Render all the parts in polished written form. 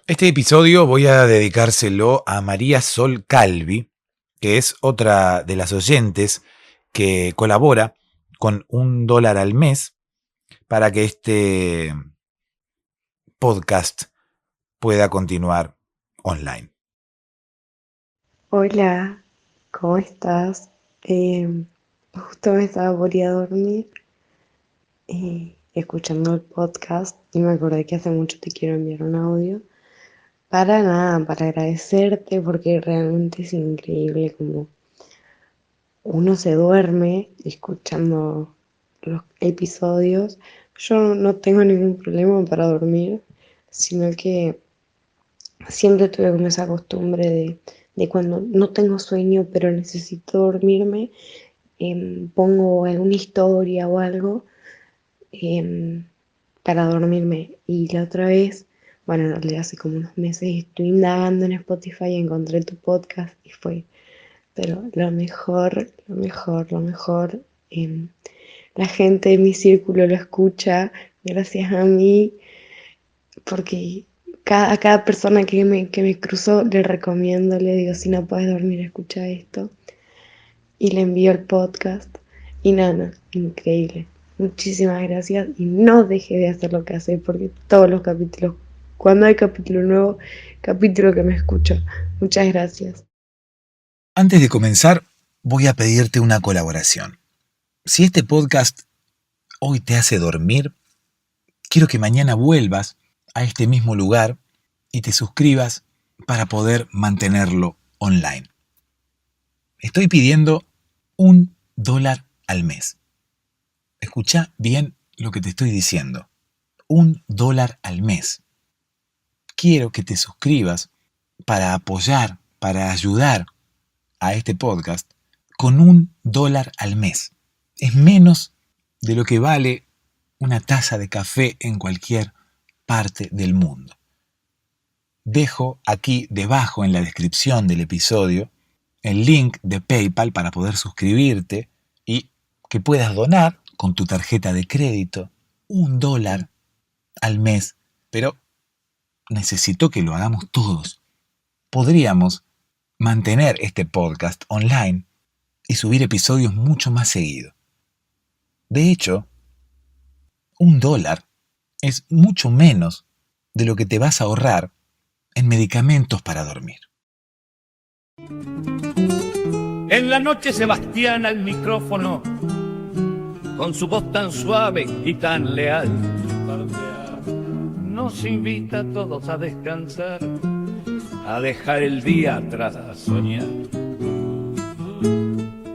Este episodio voy a dedicárselo a María Sol Calvi, que es otra de las oyentes que colabora con $1 al mes para que este podcast pueda continuar online. Hola, ¿cómo estás? Justo me estaba por ir a dormir escuchando el podcast y me acordé que hace mucho te quiero enviar un audio. Para nada, para agradecerte porque realmente es increíble como uno se duerme escuchando los episodios. Yo no tengo ningún problema para dormir, sino que siempre tuve como esa costumbre de cuando no tengo sueño pero necesito dormirme, pongo alguna historia o algo em, para dormirme. Y la otra vez, bueno, en realidad hace como unos meses estoy indagando en Spotify y encontré tu podcast y fue, pero lo mejor, lo mejor, lo mejor. La gente de mi círculo lo escucha gracias a mí porque a cada persona que me cruzo le recomiendo, le digo, si no puedes dormir, escucha esto. Y le envío el podcast. Y nada, increíble. Muchísimas gracias. Y no deje de hacer lo que hace, porque todos los capítulos, cuando hay capítulo nuevo, capítulo que me escucho. Muchas gracias. Antes de comenzar, voy a pedirte una colaboración. Si este podcast hoy te hace dormir, quiero que mañana vuelvas a este mismo lugar y te suscribas para poder mantenerlo online. Estoy pidiendo $1 al mes. Escucha bien lo que te estoy diciendo. $1 al mes. Quiero que te suscribas para apoyar, para ayudar a este podcast con $1 al mes. Es menos de lo que vale una taza de café en cualquier parte del mundo. Dejo aquí debajo en la descripción del episodio el link de PayPal para poder suscribirte y que puedas donar con tu tarjeta de crédito $1 al mes, pero necesito que lo hagamos todos. Podríamos mantener este podcast online y subir episodios mucho más seguido. De hecho, $1 es mucho menos de lo que te vas a ahorrar en medicamentos para dormir. En la noche Sebastián al micrófono, con su voz tan suave y tan leal, nos invita a todos a descansar, a dejar el día atrás, a soñar.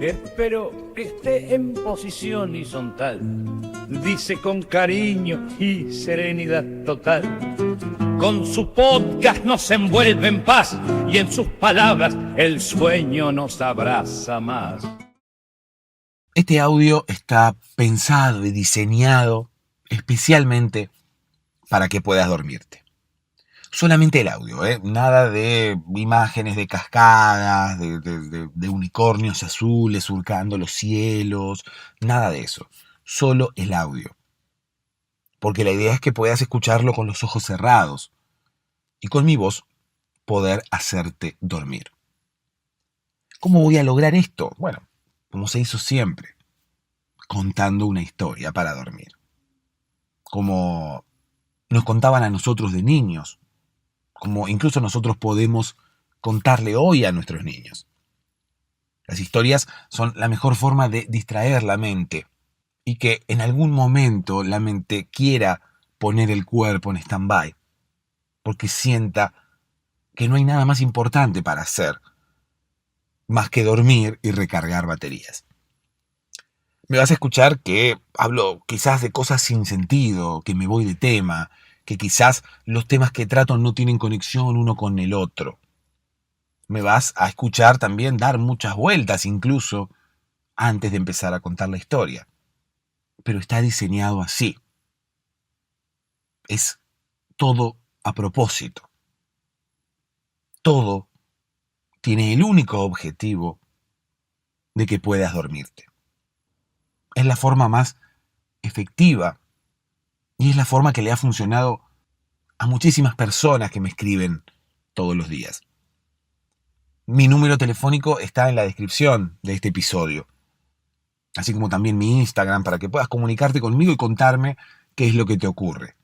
Espero que esté en posición horizontal, dice con cariño y serenidad total. Con su podcast nos envuelve en paz y en sus palabras el sueño nos abraza más. Este audio está pensado y diseñado especialmente para que puedas dormirte. Solamente el audio, nada de imágenes de cascadas, de unicornios azules surcando los cielos, nada de eso. Solo el audio. Porque la idea es que puedas escucharlo con los ojos cerrados y con mi voz poder hacerte dormir. ¿Cómo voy a lograr esto? Bueno, como se hizo siempre, contando una historia para dormir. Como nos contaban a nosotros de niños, como incluso nosotros podemos contarle hoy a nuestros niños. Las historias son la mejor forma de distraer la mente y que en algún momento la mente quiera poner el cuerpo en stand-by, porque sienta que no hay nada más importante para hacer más que dormir y recargar baterías. Me vas a escuchar que hablo quizás de cosas sin sentido, que me voy de tema, que quizás los temas que trato no tienen conexión uno con el otro. Me vas a escuchar también dar muchas vueltas incluso antes de empezar a contar la historia. Pero está diseñado así. Es todo a propósito. Todo tiene el único objetivo de que puedas dormirte. Es la forma más efectiva y es la forma que le ha funcionado a muchísimas personas que me escriben todos los días. Mi número telefónico está en la descripción de este episodio, así como también mi Instagram, para que puedas comunicarte conmigo y contarme qué es lo que te ocurre.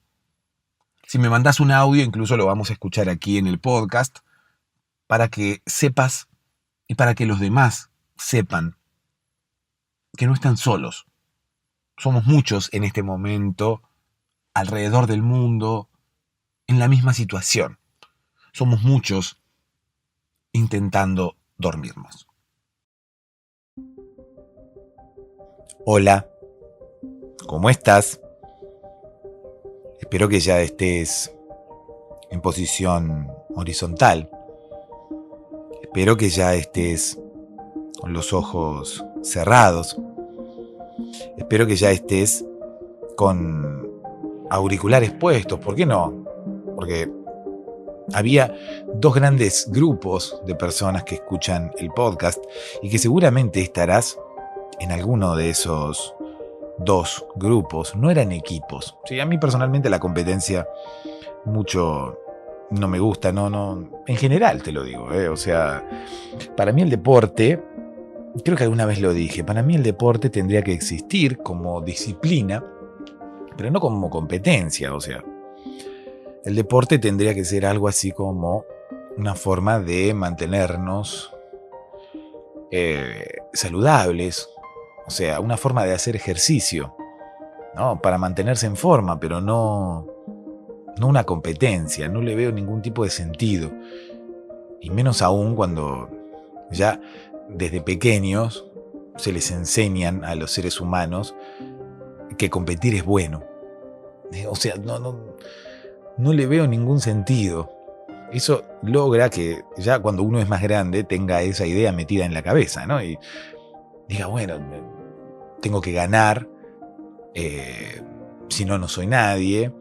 Si me mandas un audio, incluso lo vamos a escuchar aquí en el podcast, para que sepas y para que los demás sepan que no están solos. Somos muchos en este momento, alrededor del mundo, en la misma situación. Somos muchos intentando dormirnos. Hola, ¿cómo estás? Espero que ya estés en posición horizontal. Espero que ya estés con los ojos cerrados. Espero que ya estés con auriculares puestos. ¿Por qué no? Porque había dos grandes grupos de personas que escuchan el podcast y que seguramente estarás en alguno de esos dos grupos. No eran equipos. Sí, a mí personalmente la competencia mucho no me gusta, no. En general te lo digo, O sea, para mí el deporte, creo que alguna vez lo dije, para mí el deporte tendría que existir como disciplina, pero no como competencia, o sea. El deporte tendría que ser algo así como una forma de mantenernos saludables, o sea, una forma de hacer ejercicio, ¿no? Para mantenerse en forma, pero no una competencia. No le veo ningún tipo de sentido. Y menos aún cuando ya desde pequeños se les enseñan a los seres humanos que competir es bueno. O sea, no le veo ningún sentido. Eso logra que ya cuando uno es más grande tenga esa idea metida en la cabeza, ¿no? Y diga, bueno, tengo que ganar, si no, no soy nadie,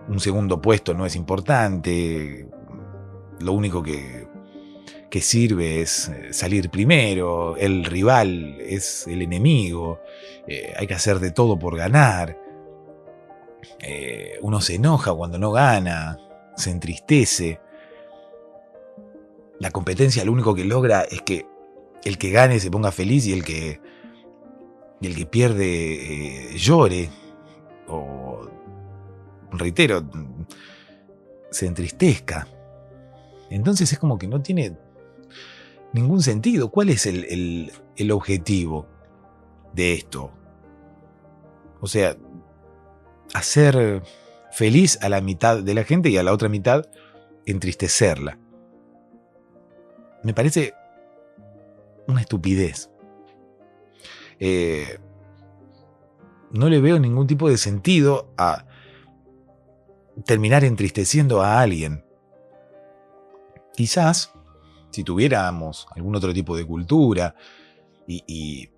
un segundo puesto no es importante, lo único que sirve es salir primero, el rival es el enemigo, hay que hacer de todo por ganar. Uno se enoja cuando no gana, se entristece. La competencia lo único que logra es que el que gane se ponga feliz y el que pierde llore o, reitero, se entristezca. Entonces es como que no tiene ningún sentido. ¿Cuál es el objetivo de esto? O sea, hacer feliz a la mitad de la gente y a la otra mitad entristecerla. Me parece una estupidez. No le veo ningún tipo de sentido a terminar entristeciendo a alguien. Quizás, si tuviéramos algún otro tipo de cultura y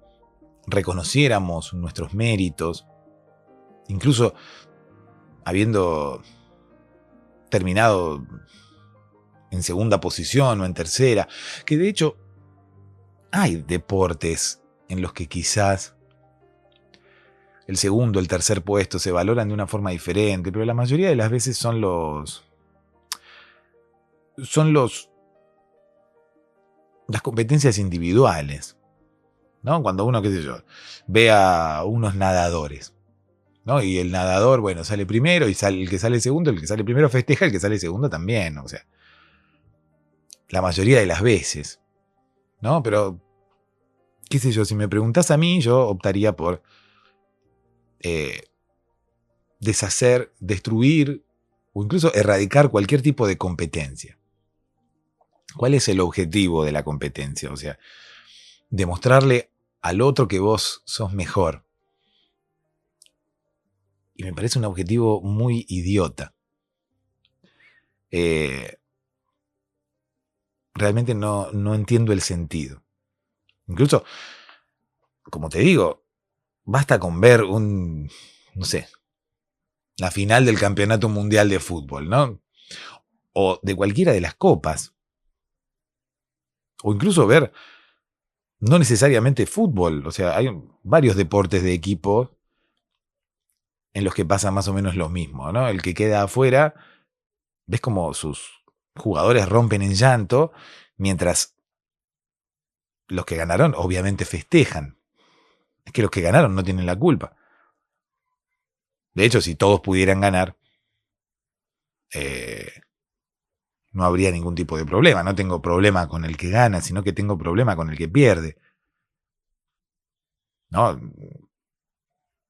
reconociéramos nuestros méritos, incluso habiendo terminado en segunda posición o en tercera, que de hecho hay deportes en los que quizás el segundo, el tercer puesto se valoran de una forma diferente, pero la mayoría de las veces son las competencias individuales, ¿no? Cuando uno, qué sé yo, ve a unos nadadores, ¿no? Y el nadador, bueno, sale primero y sale el que sale segundo, el que sale primero festeja, el que sale segundo también, o sea, la mayoría de las veces, ¿no? Pero, qué sé yo, si me preguntás a mí, yo optaría por deshacer, destruir o incluso erradicar cualquier tipo de competencia. ¿Cuál es el objetivo de la competencia? O sea, demostrarle al otro que vos sos mejor. Y me parece un objetivo muy idiota. Realmente no entiendo el sentido. Incluso, como te digo, basta con ver no sé, la final del Campeonato Mundial de Fútbol, ¿no? O de cualquiera de las copas. O incluso ver, no necesariamente fútbol, o sea, hay varios deportes de equipo en los que pasa más o menos lo mismo, ¿no? El que queda afuera, ves como sus jugadores rompen en llanto, mientras los que ganaron obviamente festejan. Es que los que ganaron no tienen la culpa. De hecho, si todos pudieran ganar, no habría ningún tipo de problema. No tengo problema con el que gana, sino que tengo problema con el que pierde. ¿No?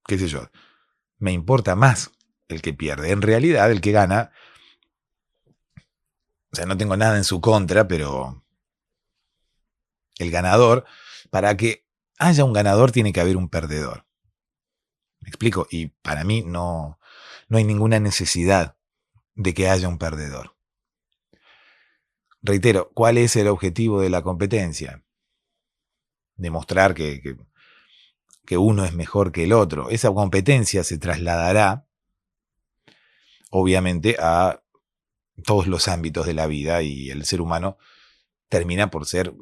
¿Qué sé yo? Me importa más el que pierde. En realidad, el que gana, o sea, no tengo nada en su contra, pero el ganador, para que haya un ganador tiene que haber un perdedor. ¿Me explico? Y para mí no hay ninguna necesidad de que haya un perdedor. Reitero, ¿cuál es el objetivo de la competencia? Demostrar que uno es mejor que el otro. Esa competencia se trasladará, obviamente, a todos los ámbitos de la vida y el ser humano termina por ser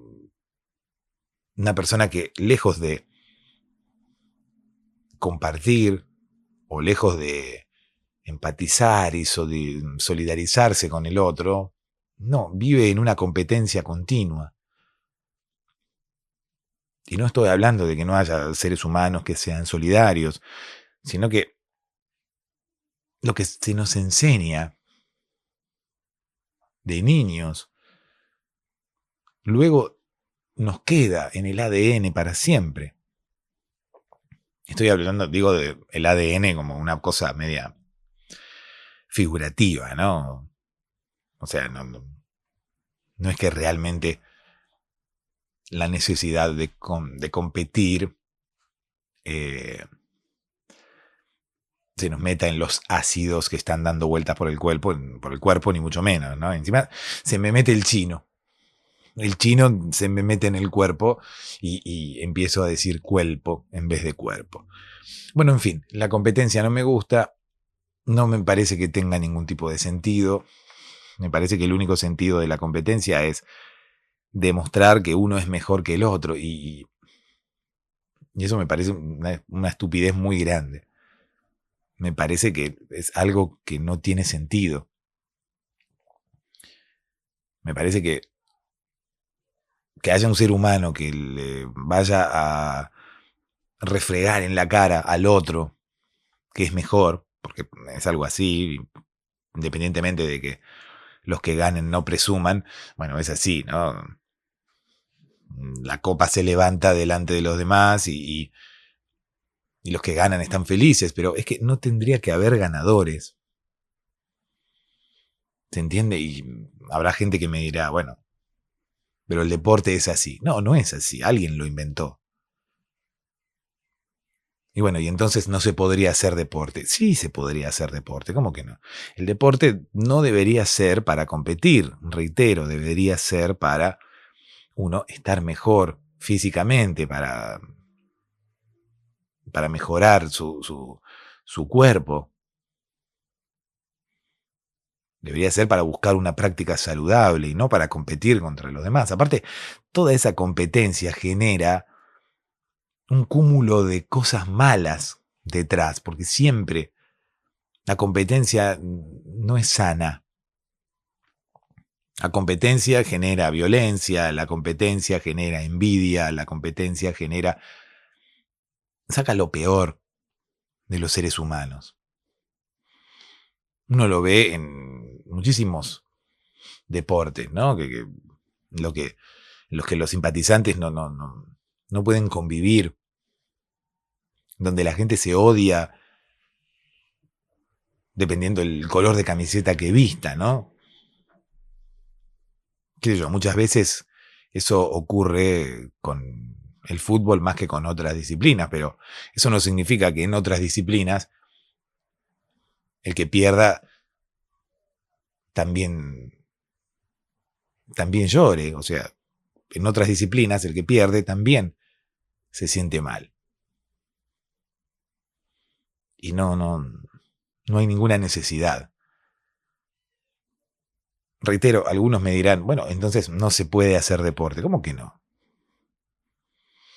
una persona que, lejos de compartir o lejos de empatizar y solidarizarse con el otro, no, vive en una competencia continua. Y no estoy hablando de que no haya seres humanos que sean solidarios, sino que lo que se nos enseña de niños, luego nos queda en el ADN para siempre. Estoy hablando, digo, del ADN como una cosa media figurativa, ¿no? O sea, no es que realmente la necesidad de competir se nos meta en los ácidos que están dando vueltas por el cuerpo, ni mucho menos, ¿no? Encima se me mete el chino. El chino se me mete en el cuerpo y empiezo a decir cuerpo en vez de cuerpo. Bueno, en fin, la competencia no me gusta, no me parece que tenga ningún tipo de sentido. Me parece que el único sentido de la competencia es demostrar que uno es mejor que el otro y eso me parece una estupidez muy grande. Me parece que es algo que no tiene sentido. Me parece que haya un ser humano que le vaya a refregar en la cara al otro que es mejor, porque es algo así, independientemente de que los que ganen no presuman, bueno, es así, ¿no? La copa se levanta delante de los demás y los que ganan están felices, pero es que no tendría que haber ganadores. ¿Se entiende? Y habrá gente que me dirá, bueno, pero el deporte es así. No, no es así, alguien lo inventó. Y bueno, y entonces no se podría hacer deporte. Sí se podría hacer deporte, ¿cómo que no? El deporte no debería ser para competir, reitero, debería ser para uno estar mejor físicamente, para mejorar su cuerpo. Debería ser para buscar una práctica saludable y no para competir contra los demás. Aparte, toda esa competencia genera un cúmulo de cosas malas detrás, porque siempre la competencia no es sana. La competencia genera violencia, la competencia genera envidia, la competencia saca lo peor de los seres humanos. Uno lo ve en muchísimos deportes, ¿no? Los que los simpatizantes no pueden convivir, donde la gente se odia dependiendo del color de camiseta que vista, ¿no? Qué sé yo, muchas veces eso ocurre con el fútbol más que con otras disciplinas, pero eso no significa que en otras disciplinas el que pierda también llore. O sea, en otras disciplinas el que pierde también se siente mal. Y no hay ninguna necesidad. Reitero, algunos me dirán, bueno, entonces no se puede hacer deporte. ¿Cómo que no?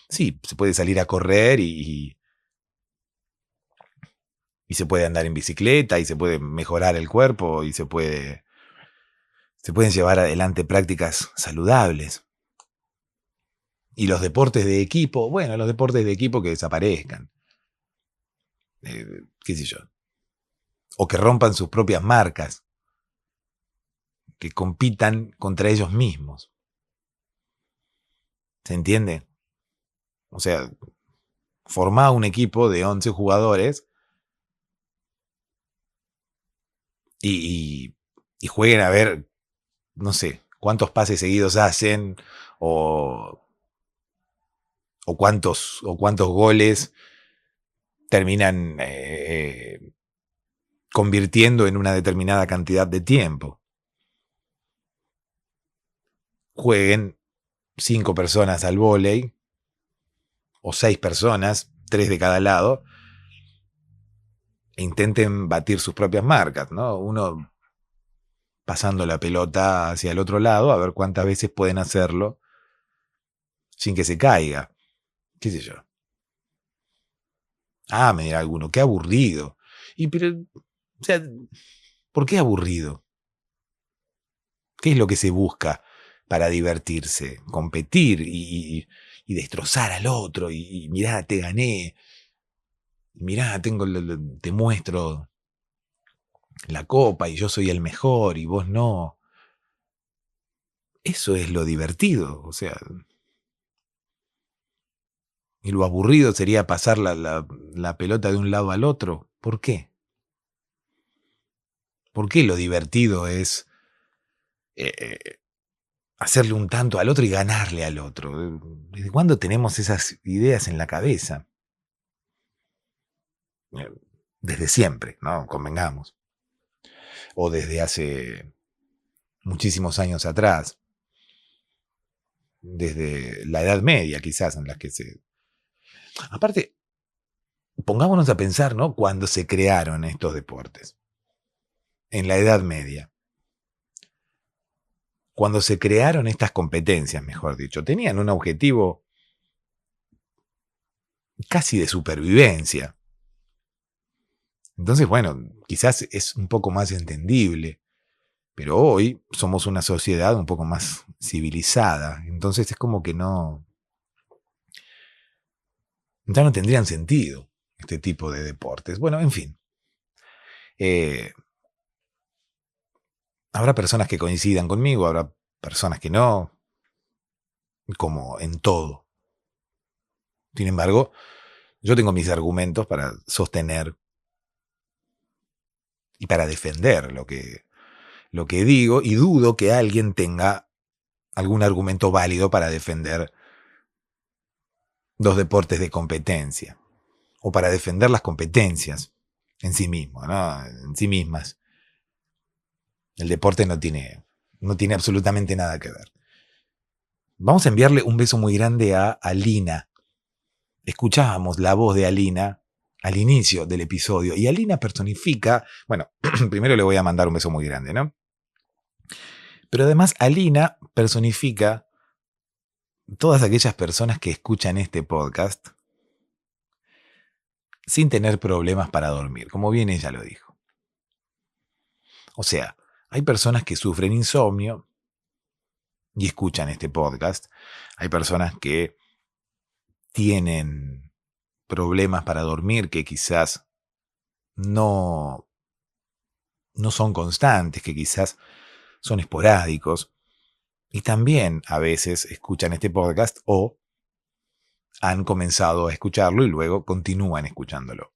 Sí, se puede salir a correr y Y se puede andar en bicicleta, y se puede mejorar el cuerpo, y se pueden llevar adelante prácticas saludables. Y los deportes de equipo, bueno, los deportes de equipo que desaparezcan. Qué sé yo. O que rompan sus propias marcas. Que compitan contra ellos mismos. ¿Se entiende? O sea, formá un equipo de 11 jugadores y jueguen a ver, no sé, cuántos pases seguidos hacen o cuántos goles terminan convirtiendo en una determinada cantidad de tiempo. Jueguen 5 personas al vóley o 6 personas, 3 de cada lado, e intenten batir sus propias marcas, ¿no? Uno pasando la pelota hacia el otro lado, a ver cuántas veces pueden hacerlo sin que se caiga. ¿Qué sé yo? Ah, me dirá alguno, qué aburrido. O sea, ¿por qué aburrido? ¿Qué es lo que se busca para divertirse? Competir y destrozar al otro y mirá, te gané. Mirá, te muestro la copa y yo soy el mejor y vos no. Eso es lo divertido, o sea. Y lo aburrido sería pasar la pelota de un lado al otro. ¿Por qué? ¿Por qué lo divertido es hacerle un tanto al otro y ganarle al otro? ¿Desde cuándo tenemos esas ideas en la cabeza? Desde siempre, ¿no? Convengamos. O desde hace muchísimos años atrás. Desde la Edad Media, quizás, en las que se... Aparte, pongámonos a pensar, ¿no? Cuando se crearon estos deportes. En la Edad Media. Cuando se crearon estas competencias, mejor dicho, tenían un objetivo casi de supervivencia. Entonces, bueno, quizás es un poco más entendible, pero hoy somos una sociedad un poco más civilizada, entonces es como que ya no tendrían sentido este tipo de deportes. Bueno, en fin. Habrá personas que coincidan conmigo, habrá personas que no, como en todo. Sin embargo, yo tengo mis argumentos para sostener y para defender lo que digo, y dudo que alguien tenga algún argumento válido para defender los deportes de competencia o para defender las competencias en sí mismo, ¿no? En sí mismas. El deporte no tiene absolutamente nada que ver. Vamos a enviarle un beso muy grande a Alina. Escuchábamos la voz de Alina al inicio del episodio y Alina personifica, bueno, primero le voy a mandar un beso muy grande, ¿no? Pero además Alina personifica todas aquellas personas que escuchan este podcast sin tener problemas para dormir, como bien ella lo dijo. O sea, hay personas que sufren insomnio y escuchan este podcast. Hay personas que tienen problemas para dormir que quizás no son constantes, que quizás son esporádicos. Y también a veces escuchan este podcast o han comenzado a escucharlo y luego continúan escuchándolo.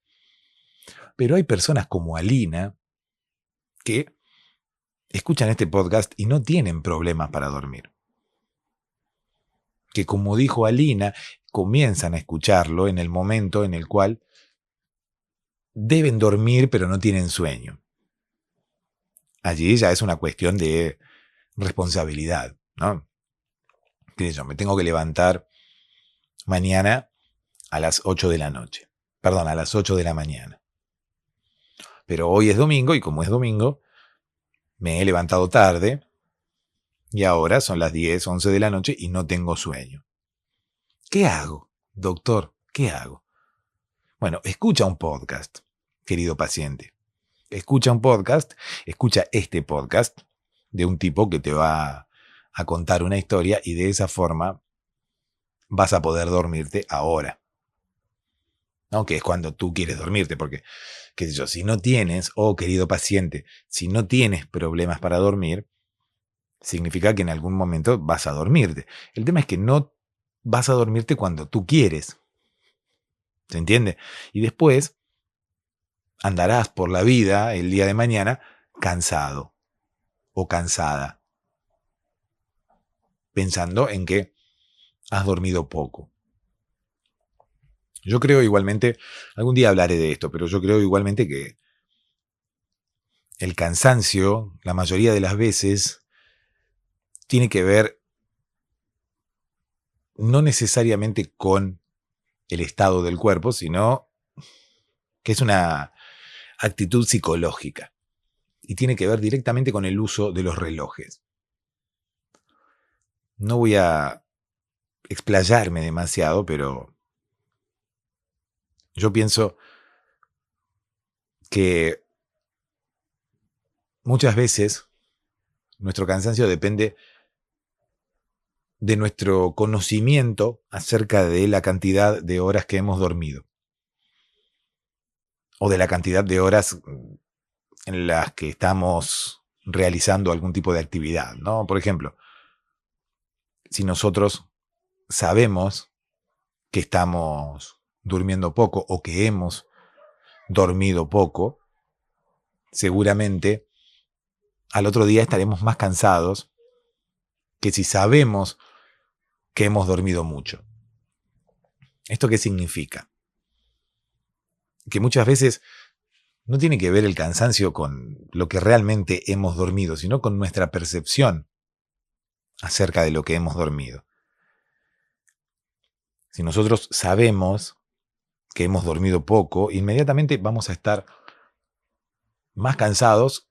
Pero hay personas como Alina que escuchan este podcast y no tienen problemas para dormir. Que como dijo Alina, comienzan a escucharlo en el momento en el cual deben dormir pero no tienen sueño. Allí ya es una cuestión de responsabilidad, ¿no? ¿Qué sé yo? Me tengo que levantar mañana a las 8 de la noche. Perdón, a las 8 de la mañana. Pero hoy es domingo y como es domingo, me he levantado tarde y ahora son las 10, 11 de la noche y no tengo sueño. ¿Qué hago, doctor? ¿Qué hago? Bueno, escucha un podcast. querido paciente. Escucha un podcast, escucha este podcast de un tipo que te va a contar una historia y de esa forma vas a poder dormirte ahora. ¿No? Que es cuando tú quieres dormirte, porque, qué sé yo, si no tienes, querido paciente, si no tienes problemas para dormir, significa que en algún momento vas a dormirte. El tema es que no vas a dormirte cuando tú quieres. ¿Se entiende? Y después andarás por la vida el día de mañana cansado o cansada, pensando en que has dormido poco. Yo creo igualmente, algún día hablaré de esto, pero yo creo igualmente que el cansancio, la mayoría de las veces, tiene que ver no necesariamente con el estado del cuerpo, sino que es una actitud psicológica y tiene que ver directamente con el uso de los relojes. No voy a explayarme demasiado, pero yo pienso que muchas veces nuestro cansancio depende de nuestro conocimiento acerca de la cantidad de horas que hemos dormido o de la cantidad de horas en las que estamos realizando algún tipo de actividad, ¿no? Por ejemplo, si nosotros sabemos que estamos durmiendo poco o que hemos dormido poco, seguramente al otro día estaremos más cansados que si sabemos que hemos dormido mucho. ¿Esto qué significa? Que muchas veces no tiene que ver el cansancio con lo que realmente hemos dormido, sino con nuestra percepción acerca de lo que hemos dormido. Si nosotros sabemos que hemos dormido poco, inmediatamente vamos a estar más cansados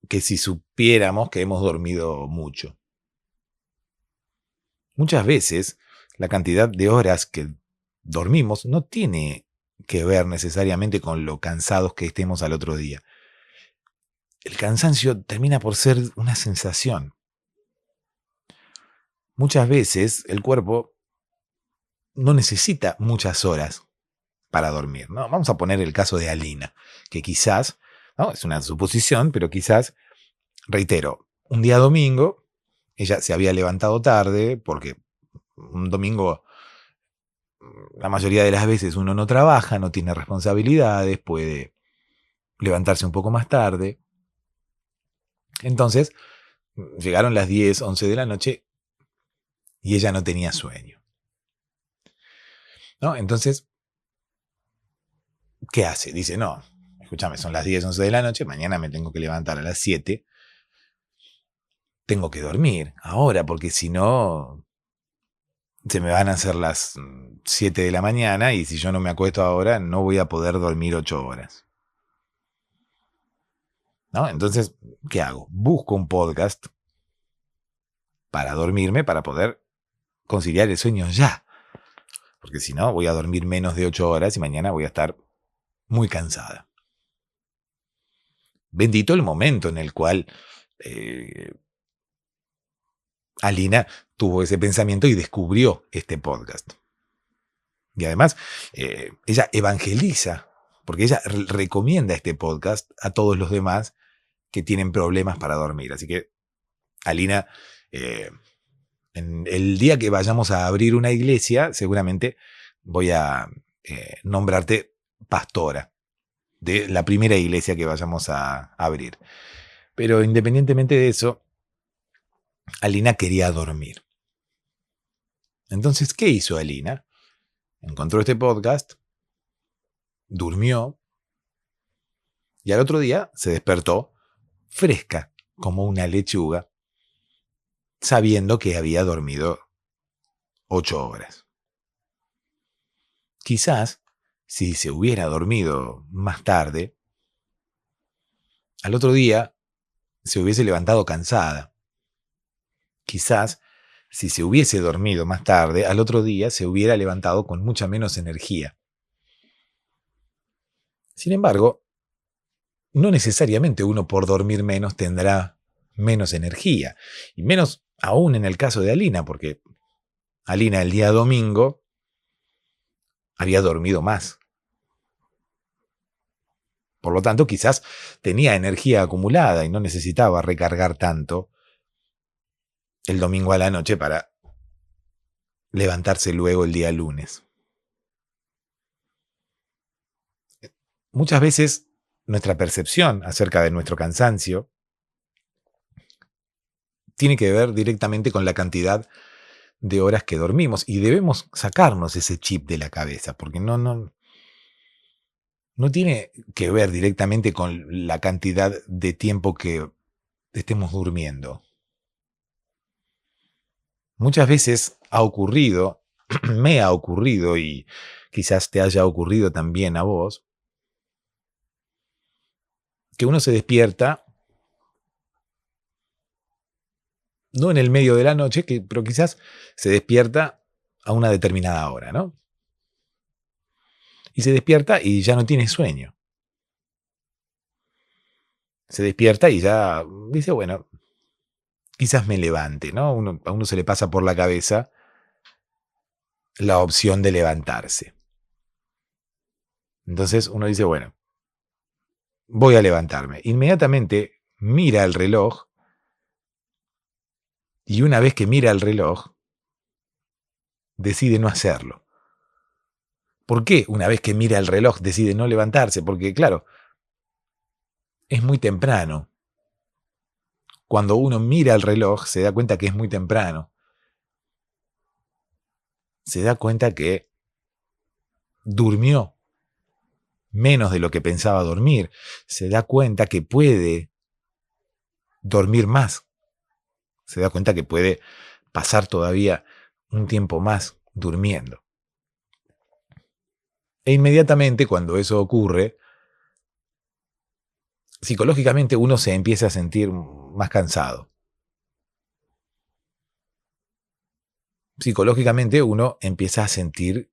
que si supiéramos que hemos dormido mucho. Muchas veces la cantidad de horas que dormimos no tiene que ver necesariamente con lo cansados que estemos al otro día. El cansancio termina por ser una sensación. Muchas veces el cuerpo no necesita muchas horas para dormir, ¿no? Vamos a poner el caso de Alina, que quizás, ¿no? Es una suposición, pero quizás, reitero, un día domingo, ella se había levantado tarde, porque un domingo, la mayoría de las veces uno no trabaja, no tiene responsabilidades, puede levantarse un poco más tarde. Entonces, llegaron las 10, 11 de la noche y ella no tenía sueño, ¿no? Entonces, ¿qué hace? Dice, no, escúchame, son las 10, 11 de la noche, mañana me tengo que levantar a las 7, tengo que dormir ahora, porque si no, se me van a hacer las 7 de la mañana y si yo no me acuesto ahora, no voy a poder dormir 8 horas. ¿No? Entonces, ¿qué hago? Busco un podcast para dormirme, para poder conciliar el sueño ya. Porque si no, voy a dormir menos de 8 horas y mañana voy a estar muy cansada. Bendito el momento en el cual Alina tuvo ese pensamiento y descubrió este podcast. Y además, ella evangeliza, porque ella recomienda este podcast a todos los demás que tienen problemas para dormir. Así que, Alina, en el día que vayamos a abrir una iglesia, seguramente voy a nombrarte pastora de la primera iglesia que vayamos a abrir. Pero independientemente de eso, Alina quería dormir. Entonces, ¿qué hizo Alina? Encontró este podcast, durmió y al otro día se despertó fresca como una lechuga, sabiendo que había dormido 8 horas. Quizás, si se hubiera dormido más tarde, al otro día se hubiese levantado cansada. Quizás, si se hubiese dormido más tarde, al otro día se hubiera levantado con mucha menos energía. Sin embargo, no necesariamente uno por dormir menos tendrá menos energía. Y menos aún en el caso de Alina, porque Alina el día domingo había dormido más. Por lo tanto, quizás tenía energía acumulada y no necesitaba recargar tanto el domingo a la noche para levantarse luego el día lunes. Muchas veces nuestra percepción acerca de nuestro cansancio tiene que ver directamente con la cantidad de horas que dormimos y debemos sacarnos ese chip de la cabeza porque no tiene que ver directamente con la cantidad de tiempo que estemos durmiendo. Muchas veces ha ocurrido, me ha ocurrido y quizás te haya ocurrido también a vos, que uno se despierta, no en el medio de la noche, pero quizás se despierta a una determinada hora, ¿no? Y se despierta y ya no tiene sueño. Se despierta y ya dice, bueno, quizás me levante, ¿no? A uno se le pasa por la cabeza la opción de levantarse. Entonces uno dice, bueno, voy a levantarme. Inmediatamente mira el reloj y una vez que mira el reloj, decide no hacerlo. ¿Por qué una vez que mira el reloj decide no levantarse? Porque, claro, es muy temprano. Cuando uno mira el reloj, se da cuenta que es muy temprano. Se da cuenta que durmió menos de lo que pensaba dormir. Se da cuenta que puede dormir más. Se da cuenta que puede pasar todavía un tiempo más durmiendo. E inmediatamente cuando eso ocurre, psicológicamente uno se empieza a sentir más cansado. Psicológicamente uno empieza a sentir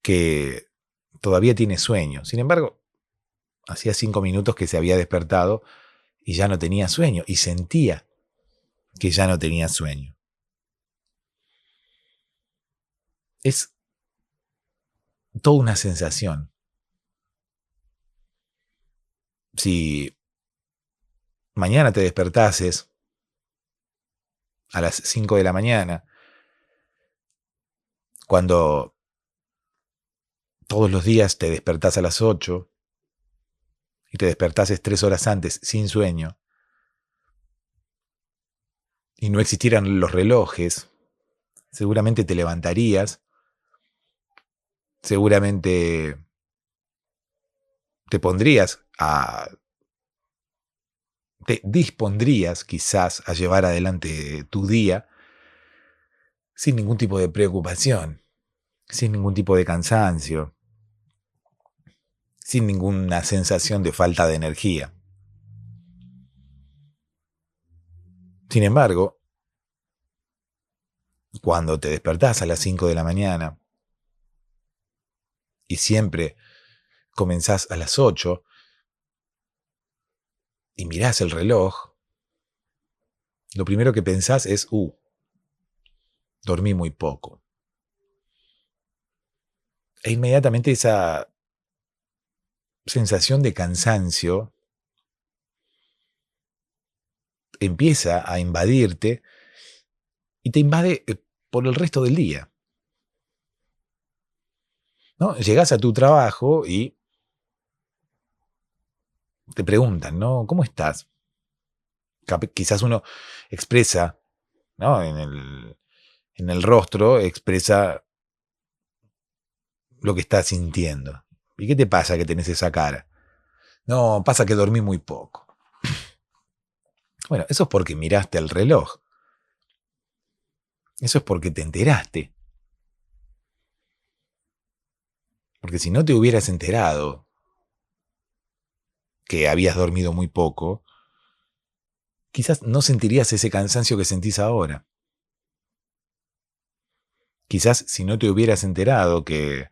que todavía tiene sueño. Sin embargo, hacía 5 minutos que se había despertado y ya no tenía sueño, y sentía que ya no tenía sueño. Es toda una sensación. Si mañana te despertases a las 5 de la mañana, cuando todos los días te despertás a las 8 y te despertases 3 horas antes sin sueño, y no existieran los relojes, seguramente te levantarías, seguramente te dispondrías quizás a llevar adelante tu día sin ningún tipo de preocupación, sin ningún tipo de cansancio, sin ninguna sensación de falta de energía. Sin embargo, cuando te despertás a las 5 de la mañana y siempre comenzás a las 8 y mirás el reloj, lo primero que pensás es, dormí muy poco. E inmediatamente esa sensación de cansancio empieza a invadirte y te invade por el resto del día, ¿no? Llegás a tu trabajo y te preguntan, ¿no? ¿Cómo estás? Quizás uno expresa, ¿no? En el rostro expresa lo que está sintiendo. ¿Y qué te pasa que tenés esa cara? No, pasa que dormí muy poco. Bueno, eso es porque miraste el reloj. Eso es porque te enteraste. Porque si no te hubieras enterado que habías dormido muy poco, quizás no sentirías ese cansancio que sentís ahora. Quizás si no te hubieras enterado que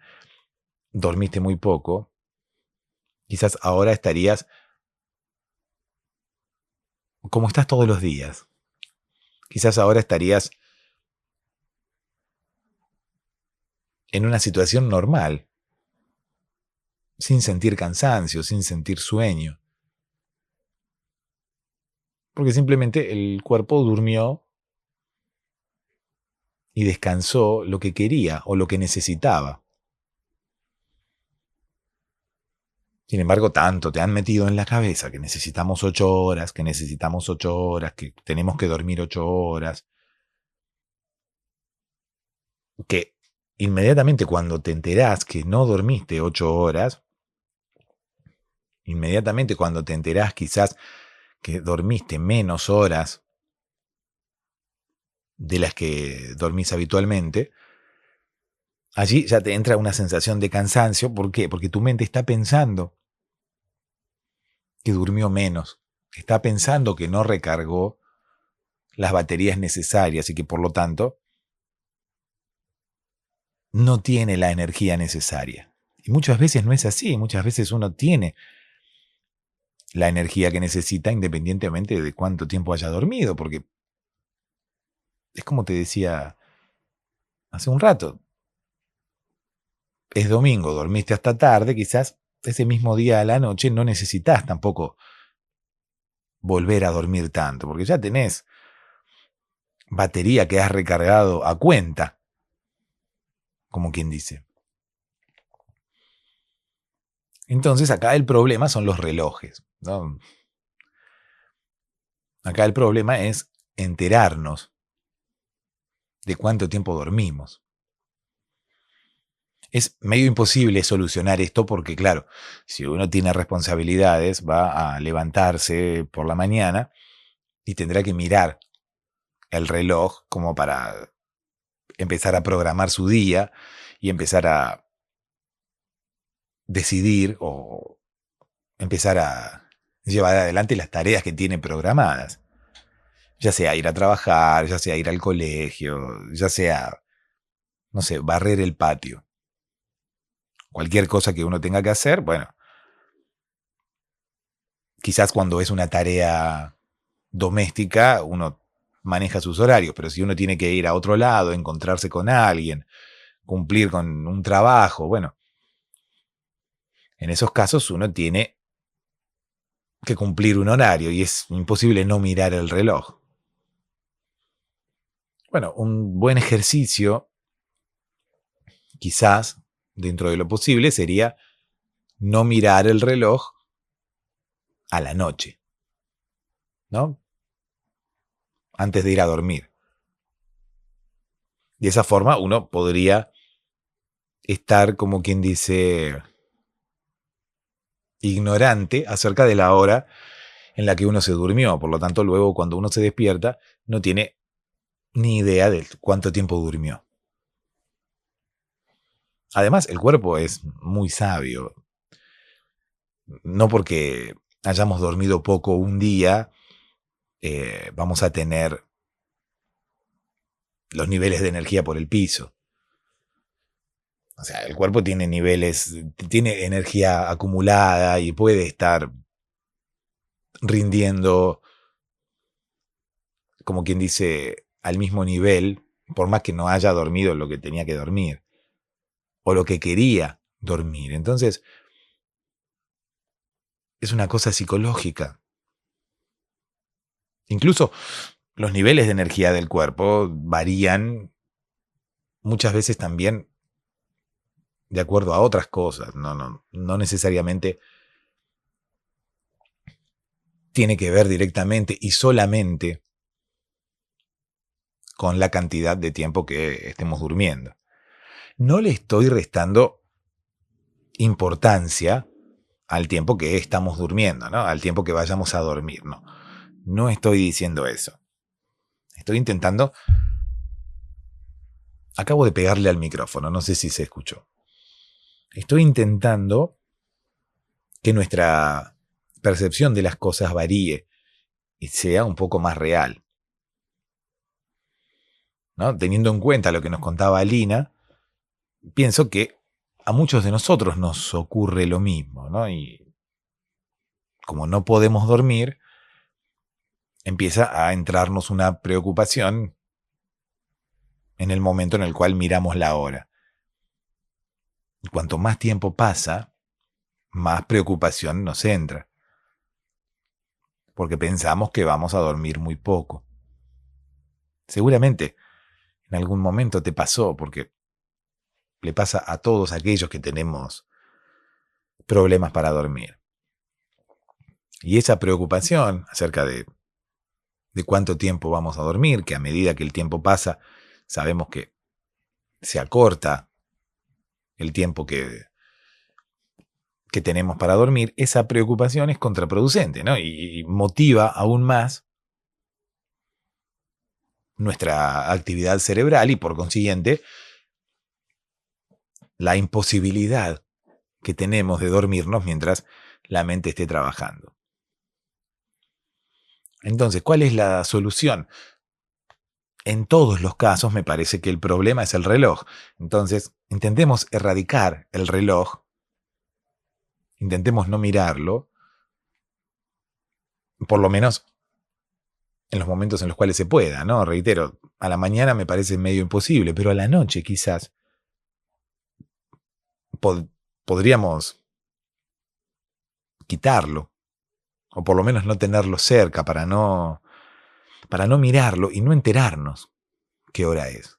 dormiste muy poco, Quizás ahora estarías como estás todos los días. Quizás ahora estarías en una situación normal, sin sentir cansancio, sin sentir sueño. Porque simplemente el cuerpo durmió y descansó lo que quería o lo que necesitaba. Sin embargo, tanto te han metido en la cabeza que necesitamos 8 horas, que necesitamos 8 horas, que tenemos que dormir 8 horas, que inmediatamente cuando te enterás que no dormiste 8 horas, inmediatamente cuando te enterás quizás que dormiste menos horas de las que dormís habitualmente, allí ya te entra una sensación de cansancio. ¿Por qué? Porque tu mente está pensando que durmió menos, está pensando que no recargó las baterías necesarias y que por lo tanto no tiene la energía necesaria. Y muchas veces no es así, muchas veces uno tiene la energía que necesita independientemente de cuánto tiempo haya dormido, porque es como te decía hace un rato, es domingo, dormiste hasta tarde, quizás ese mismo día a la noche no necesitas tampoco volver a dormir tanto, porque ya tenés batería que has recargado a cuenta, como quien dice. Entonces acá el problema son los relojes, ¿no? Acá el problema es enterarnos de cuánto tiempo dormimos. Es medio imposible solucionar esto porque, claro, si uno tiene responsabilidades, va a levantarse por la mañana y tendrá que mirar el reloj como para empezar a programar su día y empezar a decidir o empezar a llevar adelante las tareas que tiene programadas. Ya sea ir a trabajar, ya sea ir al colegio, ya sea, no sé, barrer el patio. Cualquier cosa que uno tenga que hacer, bueno, quizás cuando es una tarea doméstica uno maneja sus horarios, pero si uno tiene que ir a otro lado, encontrarse con alguien, cumplir con un trabajo, bueno, en esos casos uno tiene que cumplir un horario y es imposible no mirar el reloj. Bueno, un buen ejercicio, quizás, dentro de lo posible, sería no mirar el reloj a la noche, ¿no? Antes de ir a dormir. De esa forma uno podría estar, como quien dice, ignorante acerca de la hora en la que uno se durmió. Por lo tanto, luego cuando uno se despierta, no tiene ni idea de cuánto tiempo durmió. Además, el cuerpo es muy sabio. No porque hayamos dormido poco un día, vamos a tener los niveles de energía por el piso. O sea, el cuerpo tiene niveles, tiene energía acumulada y puede estar rindiendo, como quien dice, al mismo nivel, por más que no haya dormido lo que tenía que dormir o lo que quería dormir. Entonces, es una cosa psicológica. Incluso los niveles de energía del cuerpo varían muchas veces también de acuerdo a otras cosas. No necesariamente tiene que ver directamente y solamente con la cantidad de tiempo que estemos durmiendo. No le estoy restando importancia al tiempo que estamos durmiendo, ¿no? Al tiempo que vayamos a dormir, no. No estoy diciendo eso. Estoy intentando... Acabo de pegarle al micrófono, no sé si se escuchó. Estoy intentando que nuestra percepción de las cosas varíe y sea un poco más real, ¿no? Teniendo en cuenta lo que nos contaba Lina, pienso que a muchos de nosotros nos ocurre lo mismo, ¿no? Y como no podemos dormir, empieza a entrarnos una preocupación en el momento en el cual miramos la hora. Y cuanto más tiempo pasa, más preocupación nos entra, porque pensamos que vamos a dormir muy poco. Seguramente en algún momento te pasó, porque le pasa a todos aquellos que tenemos problemas para dormir. Y esa preocupación acerca de cuánto tiempo vamos a dormir, que a medida que el tiempo pasa, sabemos que se acorta el tiempo que tenemos para dormir, esa preocupación es contraproducente, ¿no? Y motiva aún más nuestra actividad cerebral y, por consiguiente, la imposibilidad que tenemos de dormirnos mientras la mente esté trabajando. Entonces, ¿cuál es la solución? En todos los casos me parece que el problema es el reloj. Entonces, intentemos erradicar el reloj, intentemos no mirarlo, por lo menos en los momentos en los cuales se pueda, ¿no? Reitero, a la mañana me parece medio imposible, pero a la noche quizás podríamos quitarlo, o por lo menos no tenerlo cerca para no mirarlo y no enterarnos qué hora es.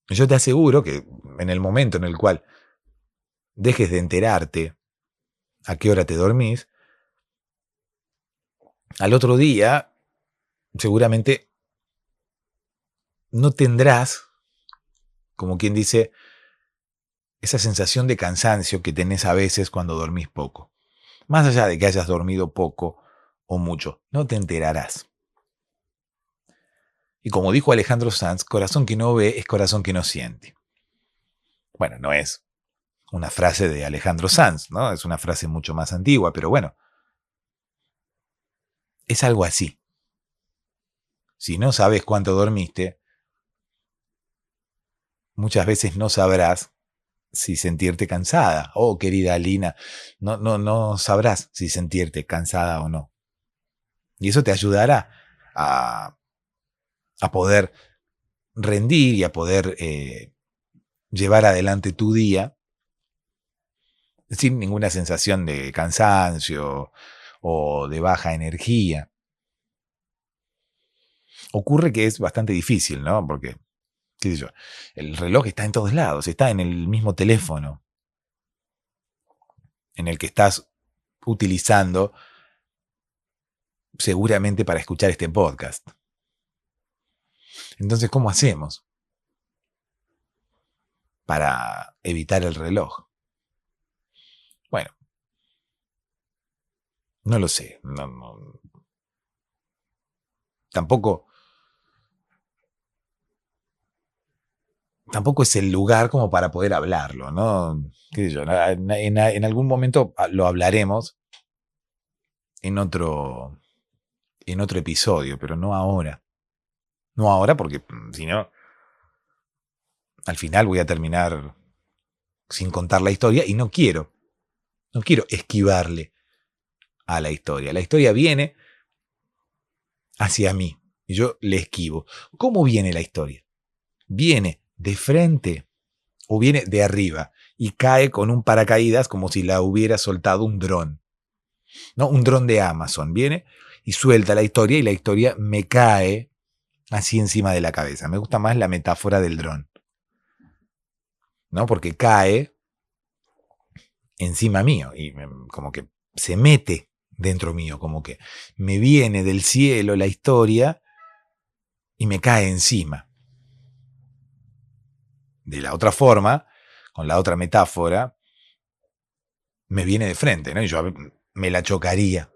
Yo te aseguro que en el momento en el cual dejes de enterarte a qué hora te dormís, al otro día seguramente no tendrás, como quien dice, esa sensación de cansancio que tenés a veces cuando dormís poco. Más allá de que hayas dormido poco o mucho, no te enterarás. Y como dijo Alejandro Sanz, corazón que no ve es corazón que no siente. Bueno, no es una frase de Alejandro Sanz, ¿no? Es una frase mucho más antigua, pero bueno, es algo así. Si no sabes cuánto dormiste, muchas veces no sabrás si sentirte cansada. Oh, querida Alina, no sabrás si sentirte cansada o no. Y eso te ayudará a poder rendir y a poder llevar adelante tu día sin ninguna sensación de cansancio o de baja energía. Ocurre que es bastante difícil, ¿no? Porque, qué sé yo, el reloj está en todos lados, está en el mismo teléfono en el que estás utilizando seguramente para escuchar este podcast. Entonces, ¿cómo hacemos para evitar el reloj? Bueno, no lo sé. Tampoco es el lugar como para poder hablarlo, ¿no? ¿Qué sé yo? En algún momento lo hablaremos en otro episodio, pero no ahora. No ahora porque si no, al final voy a terminar sin contar la historia y no quiero esquivarle a la historia. La historia viene hacia mí y yo le esquivo. ¿Cómo viene la historia? ¿Viene de frente o viene de arriba y cae con un paracaídas como si la hubiera soltado un dron? ¿No? Un dron de Amazon viene y suelta la historia y la historia me cae así encima de la cabeza. Me gusta más la metáfora del dron, ¿no? Porque cae encima mío y como que se mete dentro mío, como que me viene del cielo la historia y me cae encima. De la otra forma, con la otra metáfora, me viene de frente, ¿no? Y yo me la chocaría.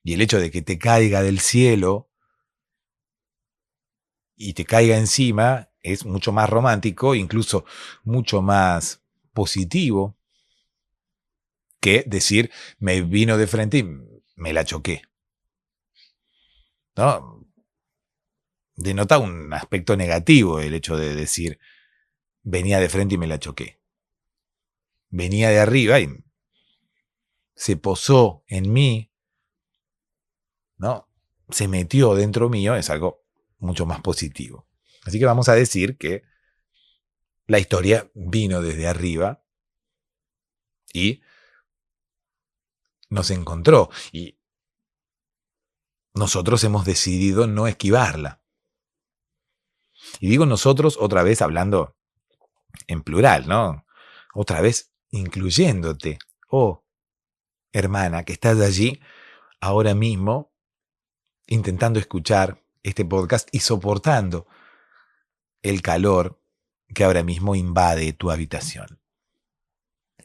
Y el hecho de que te caiga del cielo y te caiga encima es mucho más romántico, incluso mucho más positivo que decir me vino de frente y me la choqué, ¿no? Denota un aspecto negativo el hecho de decir venía de frente y me la choqué. Venía de arriba y se posó en mí, ¿no? Se metió dentro mío, es algo mucho más positivo. Así que vamos a decir que la historia vino desde arriba y nos encontró. Y nosotros hemos decidido no esquivarla. Y digo nosotros otra vez hablando en plural, ¿no? Otra vez incluyéndote. Oh, hermana, que estás allí ahora mismo intentando escuchar este podcast y soportando el calor que ahora mismo invade tu habitación.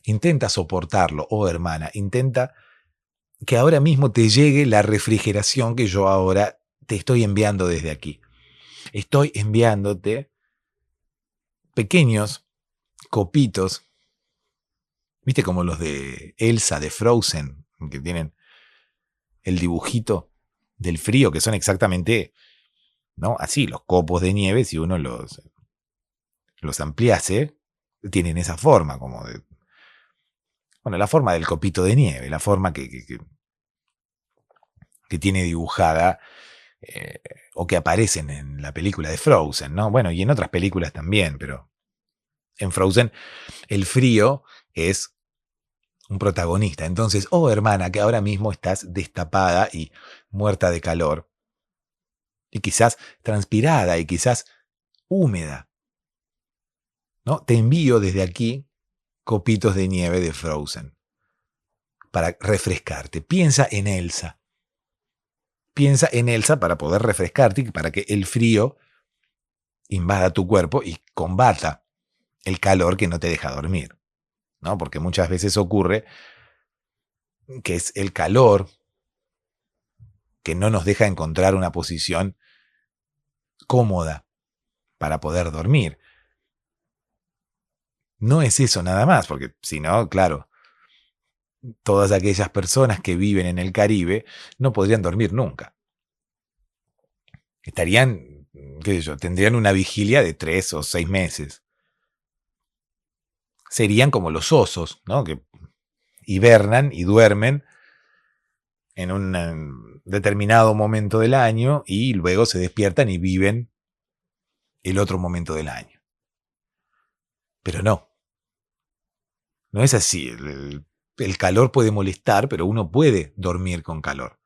Intenta soportarlo, oh hermana, intenta que ahora mismo te llegue la refrigeración que yo ahora te estoy enviando desde aquí. Estoy enviándote pequeños copitos, ¿viste? Como los de Elsa de Frozen, que tienen el dibujito del frío, que son exactamente, ¿no? Así, los copos de nieve, si uno los ampliase, tienen esa forma, como de, bueno, la forma del copito de nieve, la forma que tiene dibujada, o que aparecen en la película de Frozen, ¿no? Bueno, y en otras películas también, pero en Frozen el frío es un protagonista. Entonces, oh hermana, que ahora mismo estás destapada y muerta de calor, y quizás transpirada y quizás húmeda, ¿no? Te envío desde aquí copitos de nieve de Frozen para refrescarte. Piensa en Elsa. Piensa en Elsa para poder refrescarte y para que el frío invada tu cuerpo y combata el calor que no te deja dormir, ¿no? Porque muchas veces ocurre que es el calor que no nos deja encontrar una posición cómoda para poder dormir. No es eso nada más, porque si no, claro, todas aquellas personas que viven en el Caribe no podrían dormir nunca. Estarían, qué sé yo, tendrían una vigilia de 3 o 6 meses. Serían como los osos, ¿no? Que hibernan y duermen en un determinado momento del año y luego se despiertan y viven el otro momento del año. Pero no es así. El calor puede molestar, pero uno puede dormir con calor.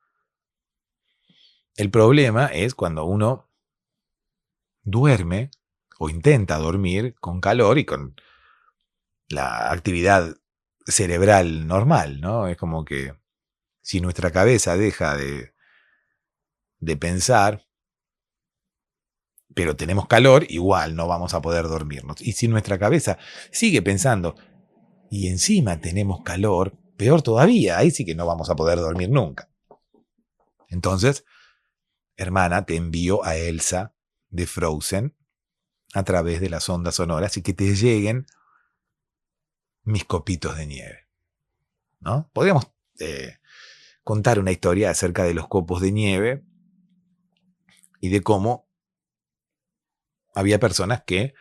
El problema es cuando uno duerme o intenta dormir con calor y con la actividad cerebral normal, ¿no? Es como que si nuestra cabeza deja de pensar, pero tenemos calor, igual no vamos a poder dormirnos. Y si nuestra cabeza sigue pensando y encima tenemos calor, peor todavía, ahí sí que no vamos a poder dormir nunca. Entonces, hermana, te envío a Elsa de Frozen a través de las ondas sonoras y que te lleguen mis copitos de nieve, ¿no? Podríamos contar una historia acerca de los copos de nieve y de cómo había personas que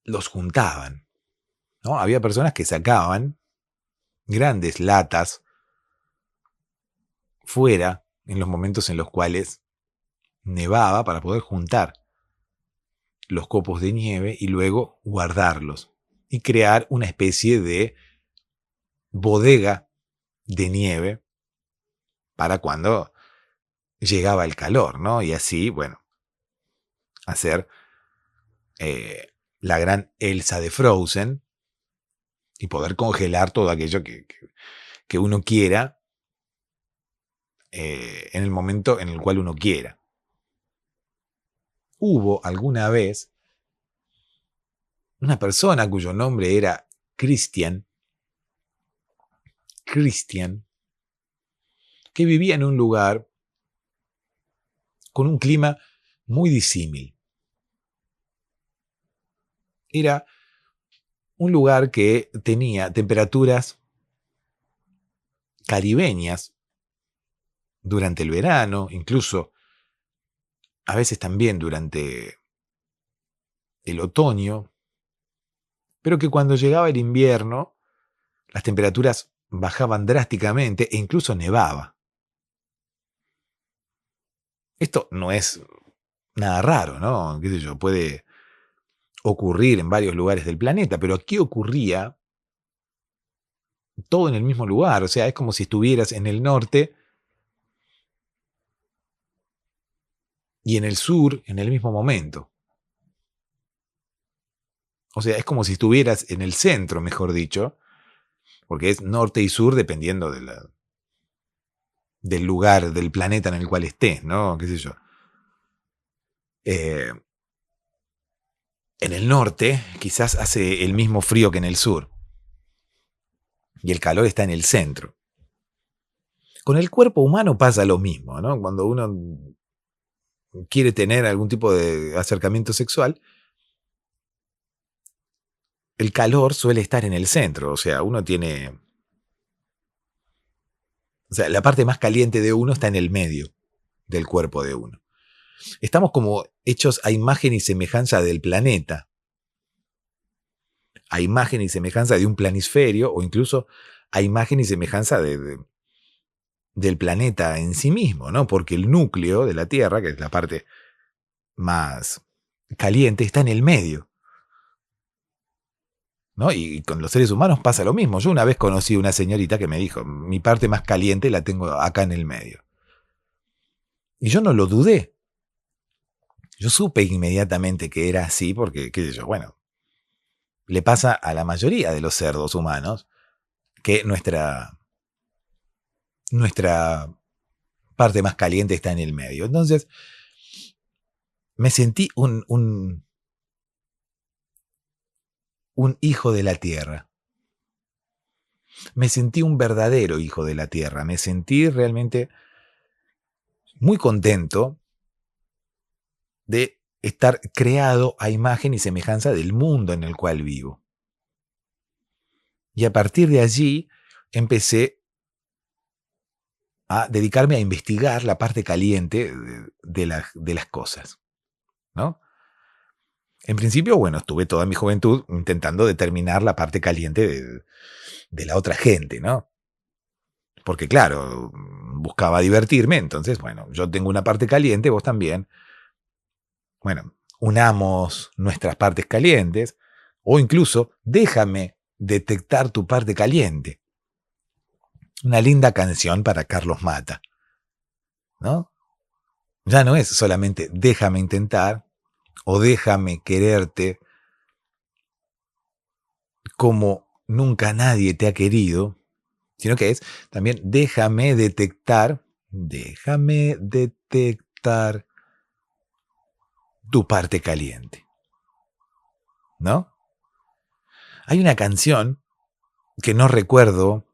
los juntaban, ¿no? Había personas que sacaban grandes latas fuera en los momentos en los cuales nevaba para poder juntar los copos de nieve y luego guardarlos y crear una especie de bodega de nieve para cuando llegaba el calor, ¿no? Y así, bueno, hacer la gran Elsa de Frozen y poder congelar todo aquello que uno quiera en el momento en el cual uno quiera. Hubo alguna vez una persona cuyo nombre era Christian, que vivía en un lugar con un clima muy disímil. Era un lugar que tenía temperaturas caribeñas durante el verano, incluso a veces también durante el otoño, pero que cuando llegaba el invierno, las temperaturas bajaban drásticamente e incluso nevaba. Esto no es nada raro, ¿no? ¿Qué sé yo? Puede ocurrir en varios lugares del planeta, pero aquí ocurría todo en el mismo lugar. O sea, es como si estuvieras en el norte y en el sur en el mismo momento. O sea, es como si estuvieras en el centro, mejor dicho, porque es norte y sur dependiendo del lugar, del planeta en el cual estés, ¿no? ¿Qué sé yo? En el norte quizás hace el mismo frío que en el sur. Y el calor está en el centro. Con el cuerpo humano pasa lo mismo, ¿no? Cuando uno quiere tener algún tipo de acercamiento sexual, el calor suele estar en el centro. O sea, uno tiene... O sea, la parte más caliente de uno está en el medio del cuerpo de uno. Estamos como hechos a imagen y semejanza del planeta, a imagen y semejanza de un planisferio o incluso a imagen y semejanza del planeta en sí mismo, ¿no? Porque el núcleo de la Tierra, que es la parte más caliente, está en el medio, ¿no? Y con los seres humanos pasa lo mismo. Yo una vez conocí una señorita que me dijo, mi parte más caliente la tengo acá en el medio. Y yo no lo dudé. Yo supe inmediatamente que era así porque, qué sé yo, bueno, le pasa a la mayoría de los cerdos humanos que nuestra parte más caliente está en el medio. Entonces, me sentí un hijo de la tierra. Me sentí un verdadero hijo de la tierra. Me sentí realmente muy contento de estar creado a imagen y semejanza del mundo en el cual vivo. Y a partir de allí empecé a dedicarme a investigar la parte caliente de las cosas, ¿no? En principio, bueno, estuve toda mi juventud intentando determinar la parte caliente de la otra gente, ¿no? Porque claro, buscaba divertirme, entonces, bueno, yo tengo una parte caliente, vos también. Bueno, unamos nuestras partes calientes, o incluso déjame detectar tu parte caliente. Una linda canción para Carlos Mata, ¿no? Ya no es solamente déjame intentar o déjame quererte como nunca nadie te ha querido, sino que es también déjame detectar tu parte caliente, ¿no? Hay una canción que no recuerdo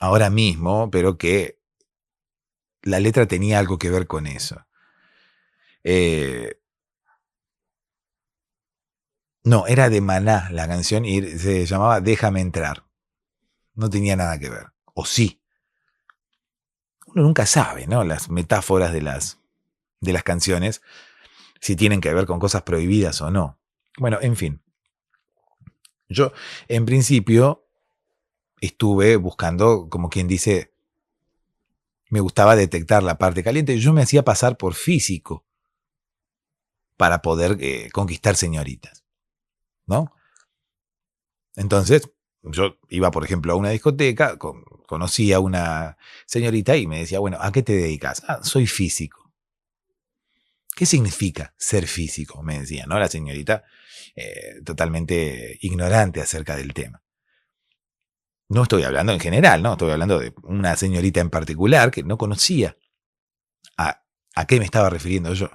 ahora mismo, pero que la letra tenía algo que ver con eso. No, era de Maná la canción y se llamaba Déjame entrar. No tenía nada que ver. O sí. Uno nunca sabe, ¿no? Las metáforas de las canciones, si tienen que ver con cosas prohibidas o no. Bueno, en fin. Yo, en principio, estuve buscando, como quien dice, me gustaba detectar la parte caliente. Yo me hacía pasar por físico para poder conquistar señoritas, ¿no? Entonces, yo iba, por ejemplo, a una discoteca, conocía a una señorita y me decía, bueno, ¿a qué te dedicas? Ah, soy físico. ¿Qué significa ser físico? Me decía, ¿no? La señorita totalmente ignorante acerca del tema. No estoy hablando en general, ¿no? Estoy hablando de una señorita en particular que no conocía a qué me estaba refiriendo yo.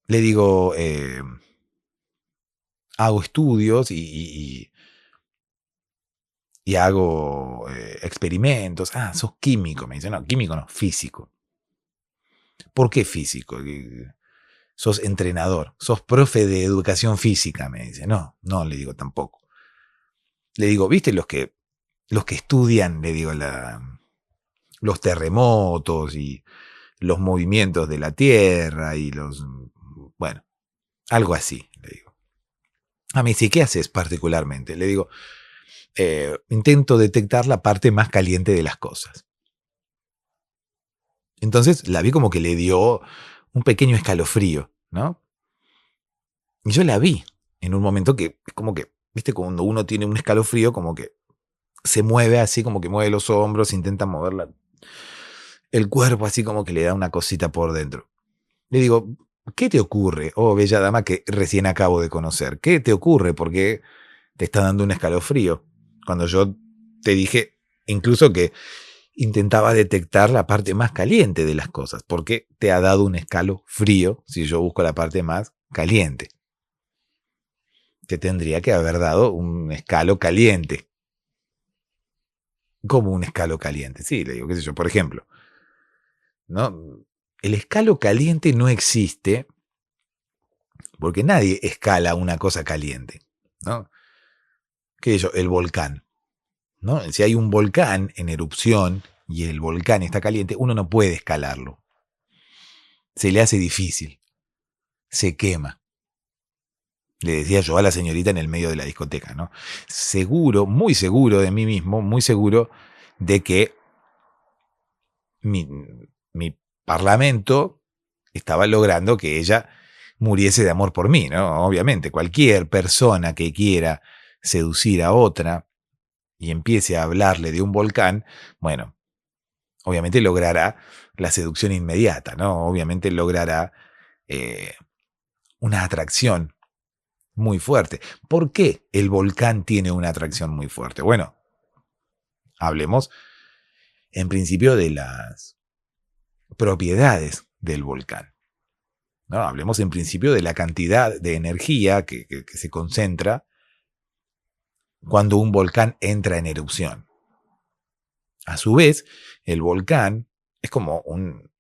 Le digo, hago estudios y hago experimentos. Ah, sos químico, me dice. No, químico no, físico. ¿Por qué físico? Sos entrenador, sos profe de educación física, me dice. No, no, le digo tampoco. Le digo, ¿viste los que estudian, le digo, los terremotos y los movimientos de la Tierra y bueno, algo así, le digo. A mí sí, ¿qué haces particularmente? Le digo, intento detectar la parte más caliente de las cosas. Entonces la vi como que le dio un pequeño escalofrío, ¿no? Y yo la vi en un momento que, como que, viste, cuando uno tiene un escalofrío, como que se mueve así, como que mueve los hombros, intenta mover el cuerpo, así como que le da una cosita por dentro. Le digo, ¿qué te ocurre, oh bella dama que recién acabo de conocer? ¿Qué te ocurre? ¿Por qué te está dando un escalofrío? Cuando yo te dije incluso que intentaba detectar la parte más caliente de las cosas. ¿Por qué te ha dado un escalofrío si yo busco la parte más caliente? Te tendría que haber dado un escalo caliente. ¿Cómo un escalo caliente? Sí, le digo, qué sé yo, por ejemplo, ¿no? El escalo caliente no existe porque nadie escala una cosa caliente, ¿no? ¿Qué es eso? El volcán, ¿no? Si hay un volcán en erupción y el volcán está caliente, uno no puede escalarlo. Se le hace difícil. Se quema. Le decía yo a la señorita en el medio de la discoteca, ¿no? Seguro, muy seguro de mí mismo, muy seguro de que mi parlamento estaba logrando que ella muriese de amor por mí, ¿no? Obviamente, cualquier persona que quiera seducir a otra y empiece a hablarle de un volcán, bueno, obviamente logrará la seducción inmediata, ¿no? Obviamente logrará eh, una atracción muy fuerte. ¿Por qué el volcán tiene una atracción muy fuerte? Bueno, hablemos en principio de las propiedades del volcán, ¿no? Hablemos en principio de la cantidad de energía que se concentra cuando un volcán entra en erupción. A su vez, el volcán es como un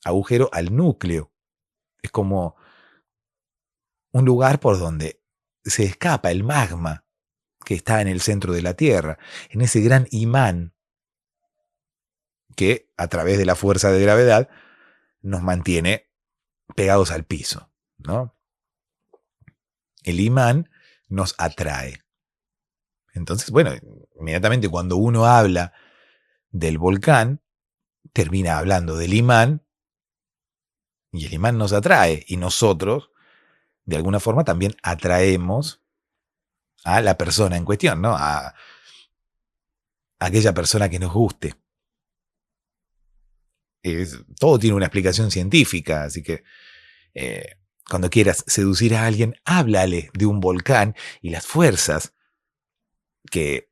agujero al núcleo, es como un lugar por donde se escapa el magma que está en el centro de la Tierra, en ese gran imán que, a través de la fuerza de gravedad, nos mantiene pegados al piso, ¿no? El imán nos atrae. Entonces, bueno, inmediatamente cuando uno habla del volcán, termina hablando del imán y el imán nos atrae y nosotros, de alguna forma, también atraemos a la persona en cuestión, ¿no? A aquella persona que nos guste. Todo tiene una explicación científica, así que cuando quieras seducir a alguien, háblale de un volcán y las fuerzas que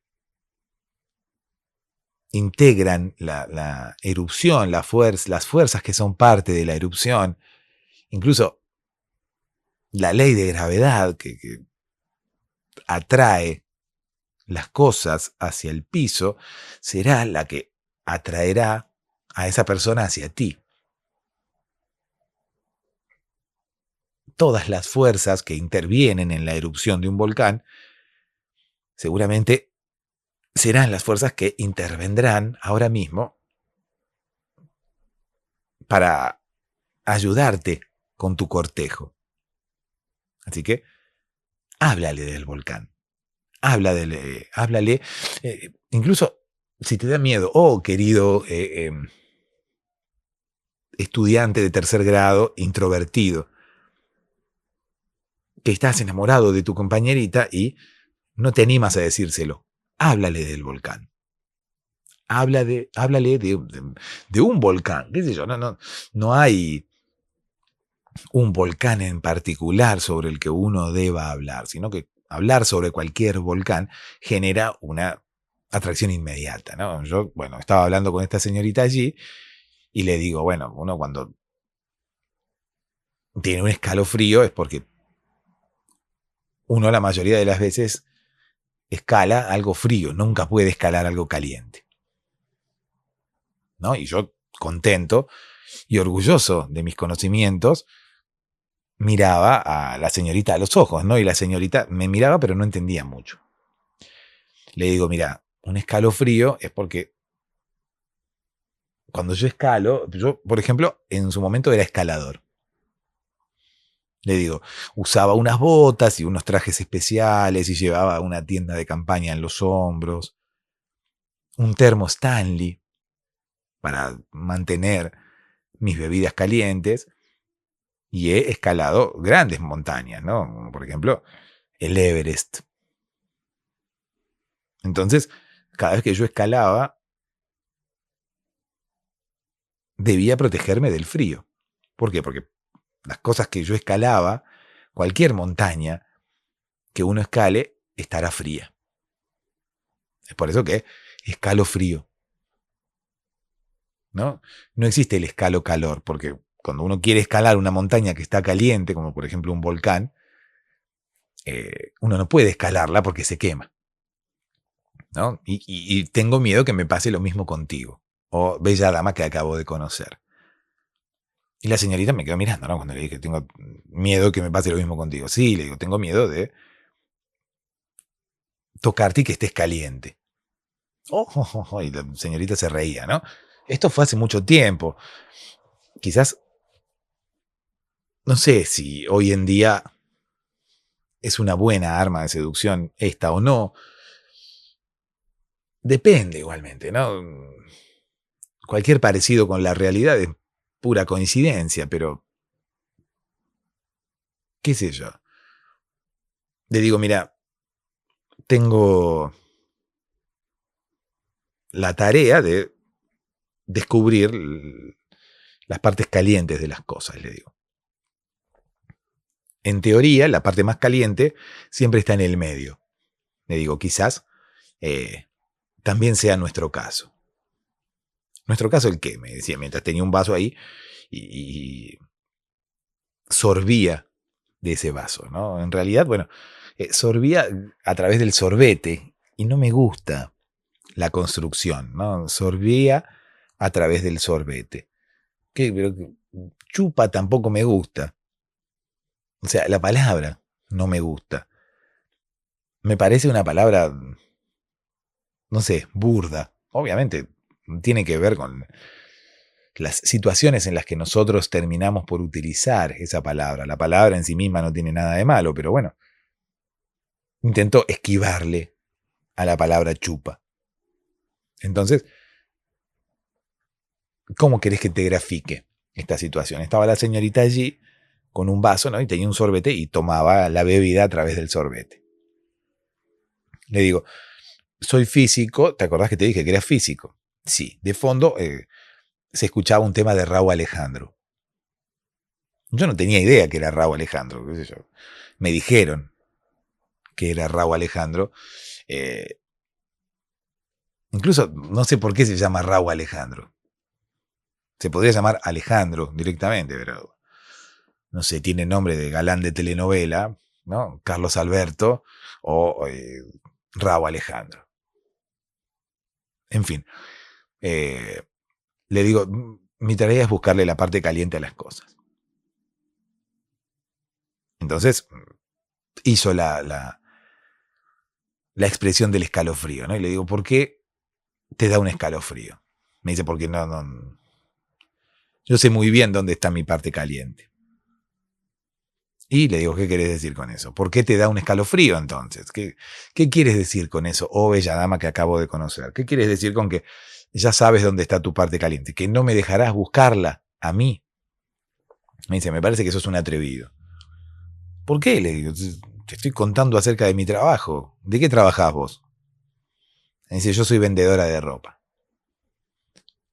integran la erupción, las fuerzas que son parte de la erupción, incluso la ley de gravedad que atrae las cosas hacia el piso, será la que atraerá a esa persona hacia ti. Todas las fuerzas que intervienen en la erupción de un volcán seguramente serán las fuerzas que intervendrán ahora mismo para ayudarte con tu cortejo. Así que háblale del volcán. Háblale, incluso si te da miedo, oh querido estudiante de tercer grado, introvertido, que estás enamorado de tu compañerita y no te animas a decírselo. Háblale del volcán. Háblale de un volcán. ¿Qué sé yo? No hay un volcán en particular sobre el que uno deba hablar, sino que hablar sobre cualquier volcán genera una atracción inmediata, ¿no? Yo, bueno, estaba hablando con esta señorita allí y le digo, bueno, uno cuando tiene un escalofrío es porque uno la mayoría de las veces escala algo frío, nunca puede escalar algo caliente, ¿no? Y yo, contento y orgulloso de mis conocimientos, miraba a la señorita a los ojos, ¿no? Y la señorita me miraba, pero no entendía mucho. Le digo, mira, un escalofrío es porque cuando yo escalo, yo, por ejemplo, en su momento era escalador. Le digo, usaba unas botas y unos trajes especiales y llevaba una tienda de campaña en los hombros, un termo Stanley para mantener mis bebidas calientes, y he escalado grandes montañas, ¿no? Como por ejemplo el Everest. Entonces, cada vez que yo escalaba, debía protegerme del frío. ¿Por qué? Porque las cosas que yo escalaba, cualquier montaña que uno escale, estará fría. Es por eso que escalo frío, ¿no? No existe el escalo calor, porque cuando uno quiere escalar una montaña que está caliente, como por ejemplo un volcán, uno no puede escalarla porque se quema, ¿no? Y tengo miedo que me pase lo mismo contigo, o bella dama que acabo de conocer. Y la señorita me quedó mirando, ¿no? Cuando le dije, tengo miedo que me pase lo mismo contigo. Sí, le digo, tengo miedo de tocarte y que estés caliente. Y la señorita se reía, ¿no? Esto fue hace mucho tiempo. Quizás, no sé si hoy en día es una buena arma de seducción esta o no. Depende igualmente, ¿no? Cualquier parecido con la realidad es pura coincidencia, pero qué sé yo. Le digo, mira, tengo la tarea de descubrir las partes calientes de las cosas, le digo. En teoría, la parte más caliente siempre está en el medio. Le digo, quizás también sea nuestro caso. ¿Nuestro caso el qué? Me decía, mientras tenía un vaso ahí y sorbía de ese vaso, ¿no? En realidad, bueno, sorbía a través del sorbete y no me gusta la construcción, ¿no? Sorbía a través del sorbete. Pero chupa tampoco me gusta. O sea, la palabra no me gusta. Me parece una palabra, no sé, burda. Obviamente tiene que ver con las situaciones en las que nosotros terminamos por utilizar esa palabra. La palabra en sí misma no tiene nada de malo, pero bueno, intento esquivarle a la palabra chupa. Entonces, ¿cómo querés que te grafique esta situación? Estaba la señorita allí con un vaso, ¿no? Y tenía un sorbete y tomaba la bebida a través del sorbete. Le digo, soy físico, ¿te acordás que te dije que eras físico? Sí, de fondo se escuchaba un tema de Rauw Alejandro. Yo no tenía idea que era Rauw Alejandro, qué sé yo. Me dijeron que era Rauw Alejandro. Incluso no sé por qué se llama Rauw Alejandro. Se podría llamar Alejandro directamente, pero no sé, tiene nombre de galán de telenovela, ¿no? Carlos Alberto o Rauw Alejandro. En fin, le digo, mi tarea es buscarle la parte caliente a las cosas. Entonces hizo la expresión del escalofrío, ¿no? Y le digo, ¿por qué te da un escalofrío? Me dice, porque no. Yo sé muy bien dónde está mi parte caliente. Y le digo, ¿qué querés decir con eso? ¿Por qué te da un escalofrío entonces? ¿Qué quieres decir con eso, oh bella dama que acabo de conocer? ¿Qué quieres decir con que ya sabes dónde está tu parte caliente? ¿Que no me dejarás buscarla a mí? Me dice, me parece que sos un atrevido. ¿Por qué? Le digo, te estoy contando acerca de mi trabajo. ¿De qué trabajás vos? Me dice, yo soy vendedora de ropa.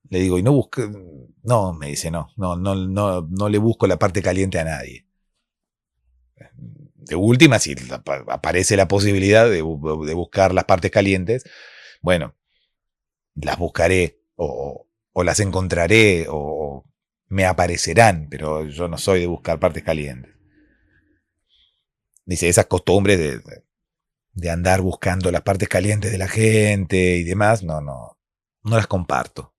Le digo, y no busco. No, me dice, no le busco la parte caliente a nadie. De última, si aparece la posibilidad de buscar las partes calientes, bueno, las buscaré o las encontraré o me aparecerán, pero yo no soy de buscar partes calientes. Dice, esas costumbres de andar buscando las partes calientes de la gente y demás, no las comparto.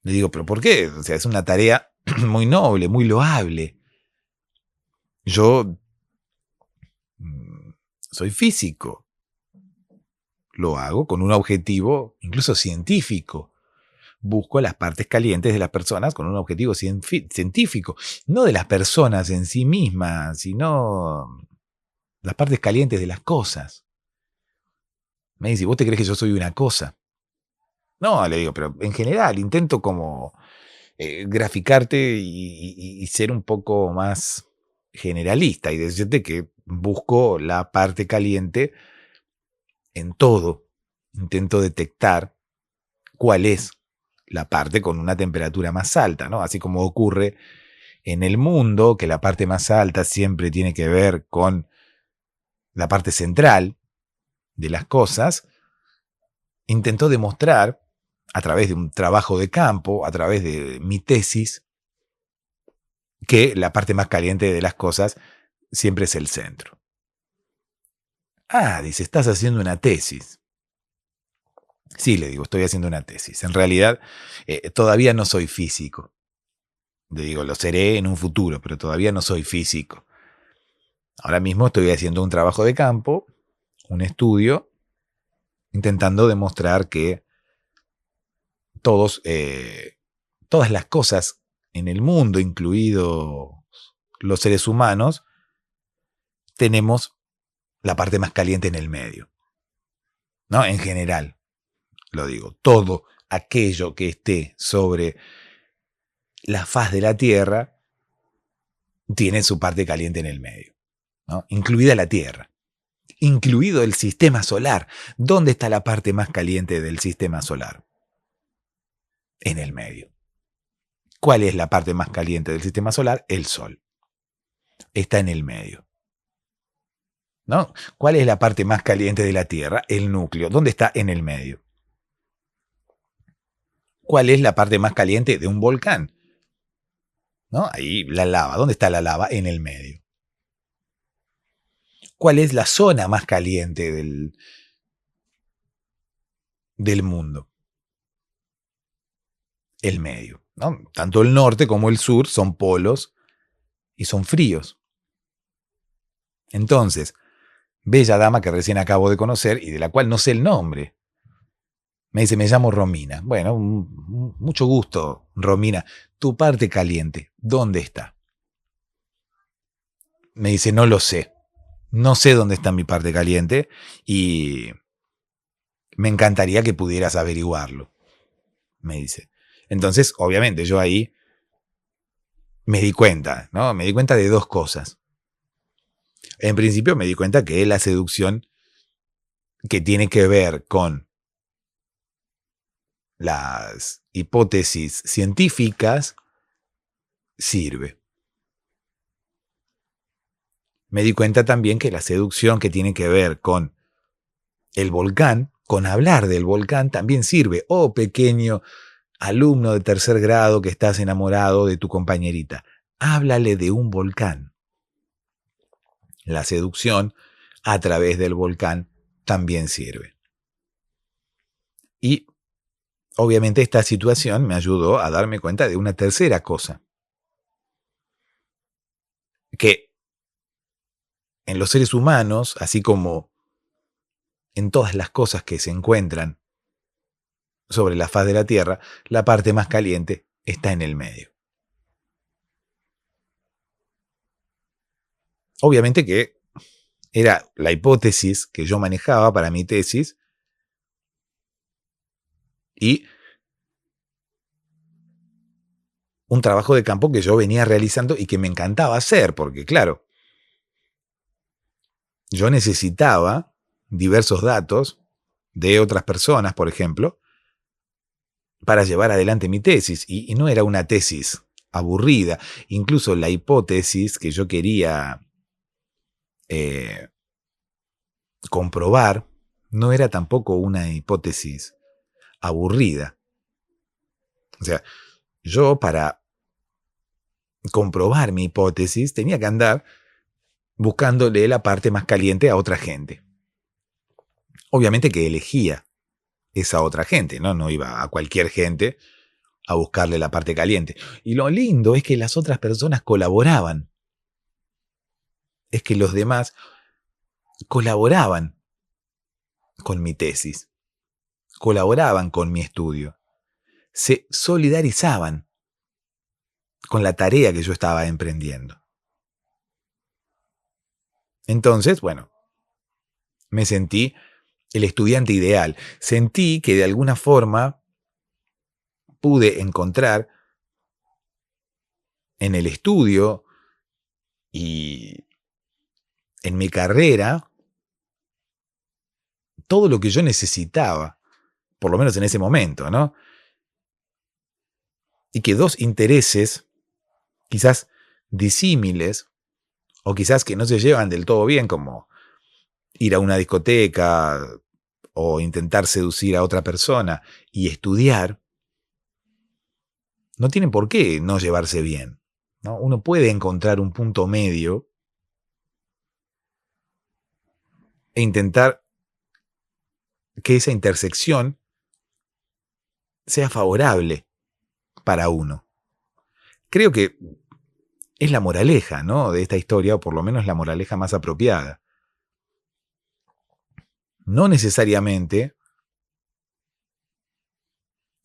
Le digo, ¿pero por qué? O sea, es una tarea muy noble, muy loable. Yo soy físico. Lo hago con un objetivo incluso científico. busco las partes calientes de las personas con un objetivo científico, no de las personas en sí mismas, sino las partes calientes de las cosas. Me dice, ¿vos te crees que yo soy una cosa? No, le digo, pero en general intento como graficarte y ser un poco más generalista y decirte que busco la parte caliente en todo. Intento detectar cuál es la parte con una temperatura más alta, ¿no? Así como ocurre en el mundo, que la parte más alta siempre tiene que ver con la parte central de las cosas, intento demostrar a través de un trabajo de campo, a través de mi tesis, que la parte más caliente de las cosas siempre es el centro. Ah, dice, estás haciendo una tesis. Sí, le digo, estoy haciendo una tesis. En realidad, todavía no soy físico. Le digo, lo seré en un futuro, pero todavía no soy físico. Ahora mismo estoy haciendo un trabajo de campo, un estudio, intentando demostrar que todas las cosas en el mundo, incluidos los seres humanos, tenemos la parte más caliente en el medio. ¿No? En general, lo digo, todo aquello que esté sobre la faz de la Tierra tiene su parte caliente en el medio, ¿no? Incluida la Tierra, incluido el sistema solar. ¿Dónde está la parte más caliente del sistema solar? En el medio. ¿Cuál es la parte más caliente del sistema solar? El Sol. Está en el medio. ¿No? ¿Cuál es la parte más caliente de la Tierra? El núcleo. ¿Dónde está? En el medio. ¿Cuál es la parte más caliente de un volcán? ¿No? Ahí la lava. ¿Dónde está la lava? En el medio. ¿Cuál es la zona más caliente del mundo? El medio, ¿no? Tanto el norte como el sur son polos y son fríos. Entonces, bella dama que recién acabo de conocer y de la cual no sé el nombre, me dice, me llamo Romina. Bueno, mucho gusto, Romina. Tu parte caliente, ¿dónde está? Me dice, no lo sé. No sé dónde está mi parte caliente y me encantaría que pudieras averiguarlo, me dice. Entonces, obviamente, yo ahí me di cuenta, ¿no? Me di cuenta de dos cosas. En principio me di cuenta que la seducción que tiene que ver con las hipótesis científicas sirve. Me di cuenta también que la seducción que tiene que ver con el volcán, con hablar del volcán, también sirve. Oh, pequeño alumno de tercer grado que estás enamorado de tu compañerita, háblale de un volcán. La seducción a través del volcán también sirve. Y obviamente esta situación me ayudó a darme cuenta de una tercera cosa. Que en los seres humanos, así como en todas las cosas que se encuentran sobre la faz de la Tierra, la parte más caliente está en el medio. Obviamente que era la hipótesis que yo manejaba para mi tesis y un trabajo de campo que yo venía realizando y que me encantaba hacer, porque claro, yo necesitaba diversos datos de otras personas, por ejemplo, para llevar adelante mi tesis. Y no era una tesis aburrida. Incluso la hipótesis que yo quería comprobar no era tampoco una hipótesis aburrida. O sea, yo para comprobar mi hipótesis tenía que andar buscándole la parte más caliente a otra gente. Obviamente que elegía esa otra gente, ¿no? No iba a cualquier gente a buscarle la parte caliente. Y lo lindo es que las otras personas colaboraban. Es que los demás colaboraban con mi tesis, colaboraban con mi estudio. se solidarizaban con la tarea que yo estaba emprendiendo. Entonces, bueno, me sentí el estudiante ideal. Sentí que de alguna forma pude encontrar en el estudio y en mi carrera todo lo que yo necesitaba, por lo menos en ese momento, ¿no? Y que dos intereses, quizás disímiles, o quizás que no se llevan del todo bien, como ir a una discoteca o intentar seducir a otra persona y estudiar, no tienen por qué no llevarse bien, ¿no? Uno puede encontrar un punto medio e intentar que esa intersección sea favorable para uno. Creo que es la moraleja, ¿no?, de esta historia, o por lo menos la moraleja más apropiada. No necesariamente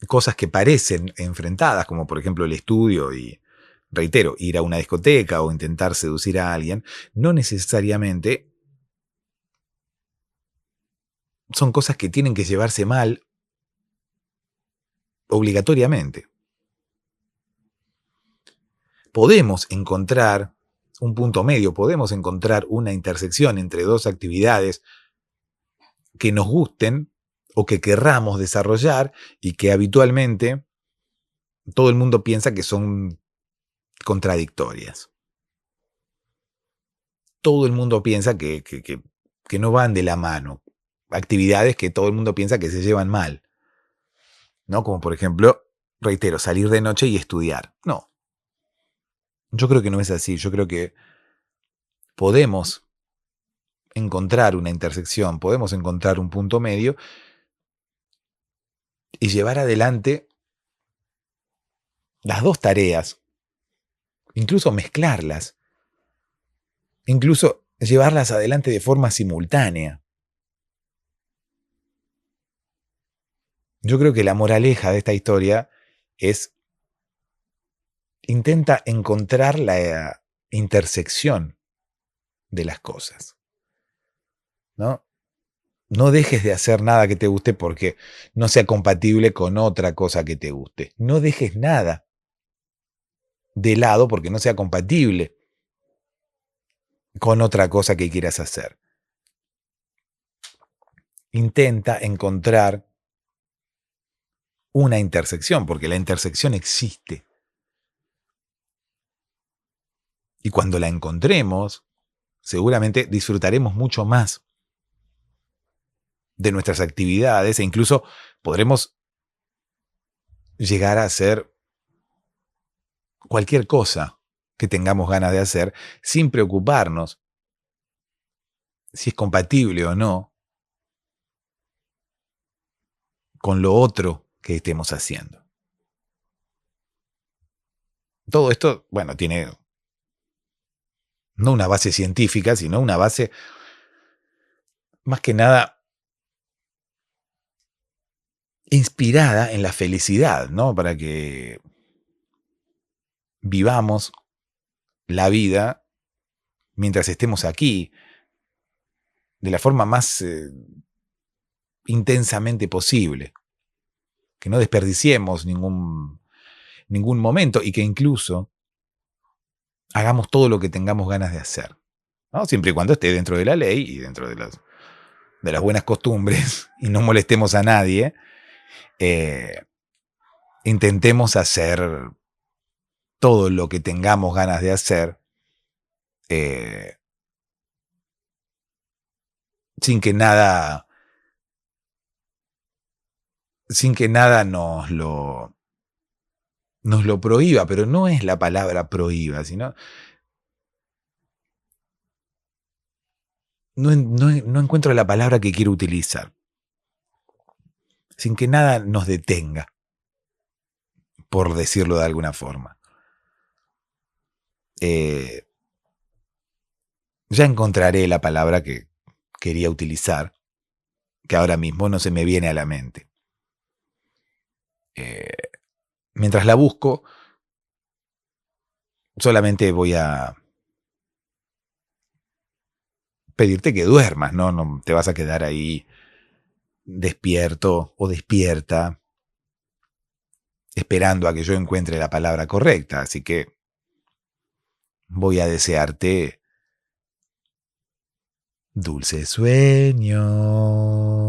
cosas que parecen enfrentadas, como por ejemplo el estudio y, reitero, ir a una discoteca o intentar seducir a alguien, no necesariamente son cosas que tienen que llevarse mal obligatoriamente. Podemos encontrar un punto medio, podemos encontrar una intersección entre dos actividades que nos gusten o que querramos desarrollar y que habitualmente todo el mundo piensa que son contradictorias. Todo el mundo piensa que no van de la mano. Actividades que todo el mundo piensa que se llevan mal, ¿no? Como por ejemplo, reitero, salir de noche y estudiar. No. Yo creo que no es así. Yo creo que podemos encontrar una intersección, podemos encontrar un punto medio y llevar adelante las dos tareas, incluso mezclarlas, incluso llevarlas adelante de forma simultánea. Yo creo que la moraleja de esta historia es: intenta encontrar la intersección de las cosas, ¿no? No dejes de hacer nada que te guste porque no sea compatible con otra cosa que te guste. No dejes nada de lado porque no sea compatible con otra cosa que quieras hacer. Intenta encontrar una intersección, porque la intersección existe. Y cuando la encontremos, seguramente disfrutaremos mucho más de nuestras actividades e incluso podremos llegar a hacer cualquier cosa que tengamos ganas de hacer sin preocuparnos si es compatible o no con lo otro que estemos haciendo. Todo esto, bueno, tiene no una base científica, sino una base más que nada inspirada en la felicidad, ¿no? Para que vivamos la vida mientras estemos aquí de la forma más intensamente posible. Que no desperdiciemos ningún momento y que incluso hagamos todo lo que tengamos ganas de hacer, ¿no? Siempre y cuando esté dentro de la ley y dentro de las buenas costumbres y no molestemos a nadie. Intentemos hacer todo lo que tengamos ganas de hacer sin que nada nos lo prohíba, pero no es la palabra prohíba, sino no encuentro la palabra que quiero utilizar. Sin que nada nos detenga, por decirlo de alguna forma. Ya encontraré la palabra que quería utilizar, que ahora mismo no se me viene a la mente. mientras la busco, solamente voy a pedirte que duermas, ¿no? No te vas a quedar ahí despierto o despierta esperando a que yo encuentre la palabra correcta. Así que voy a desearte dulces sueños.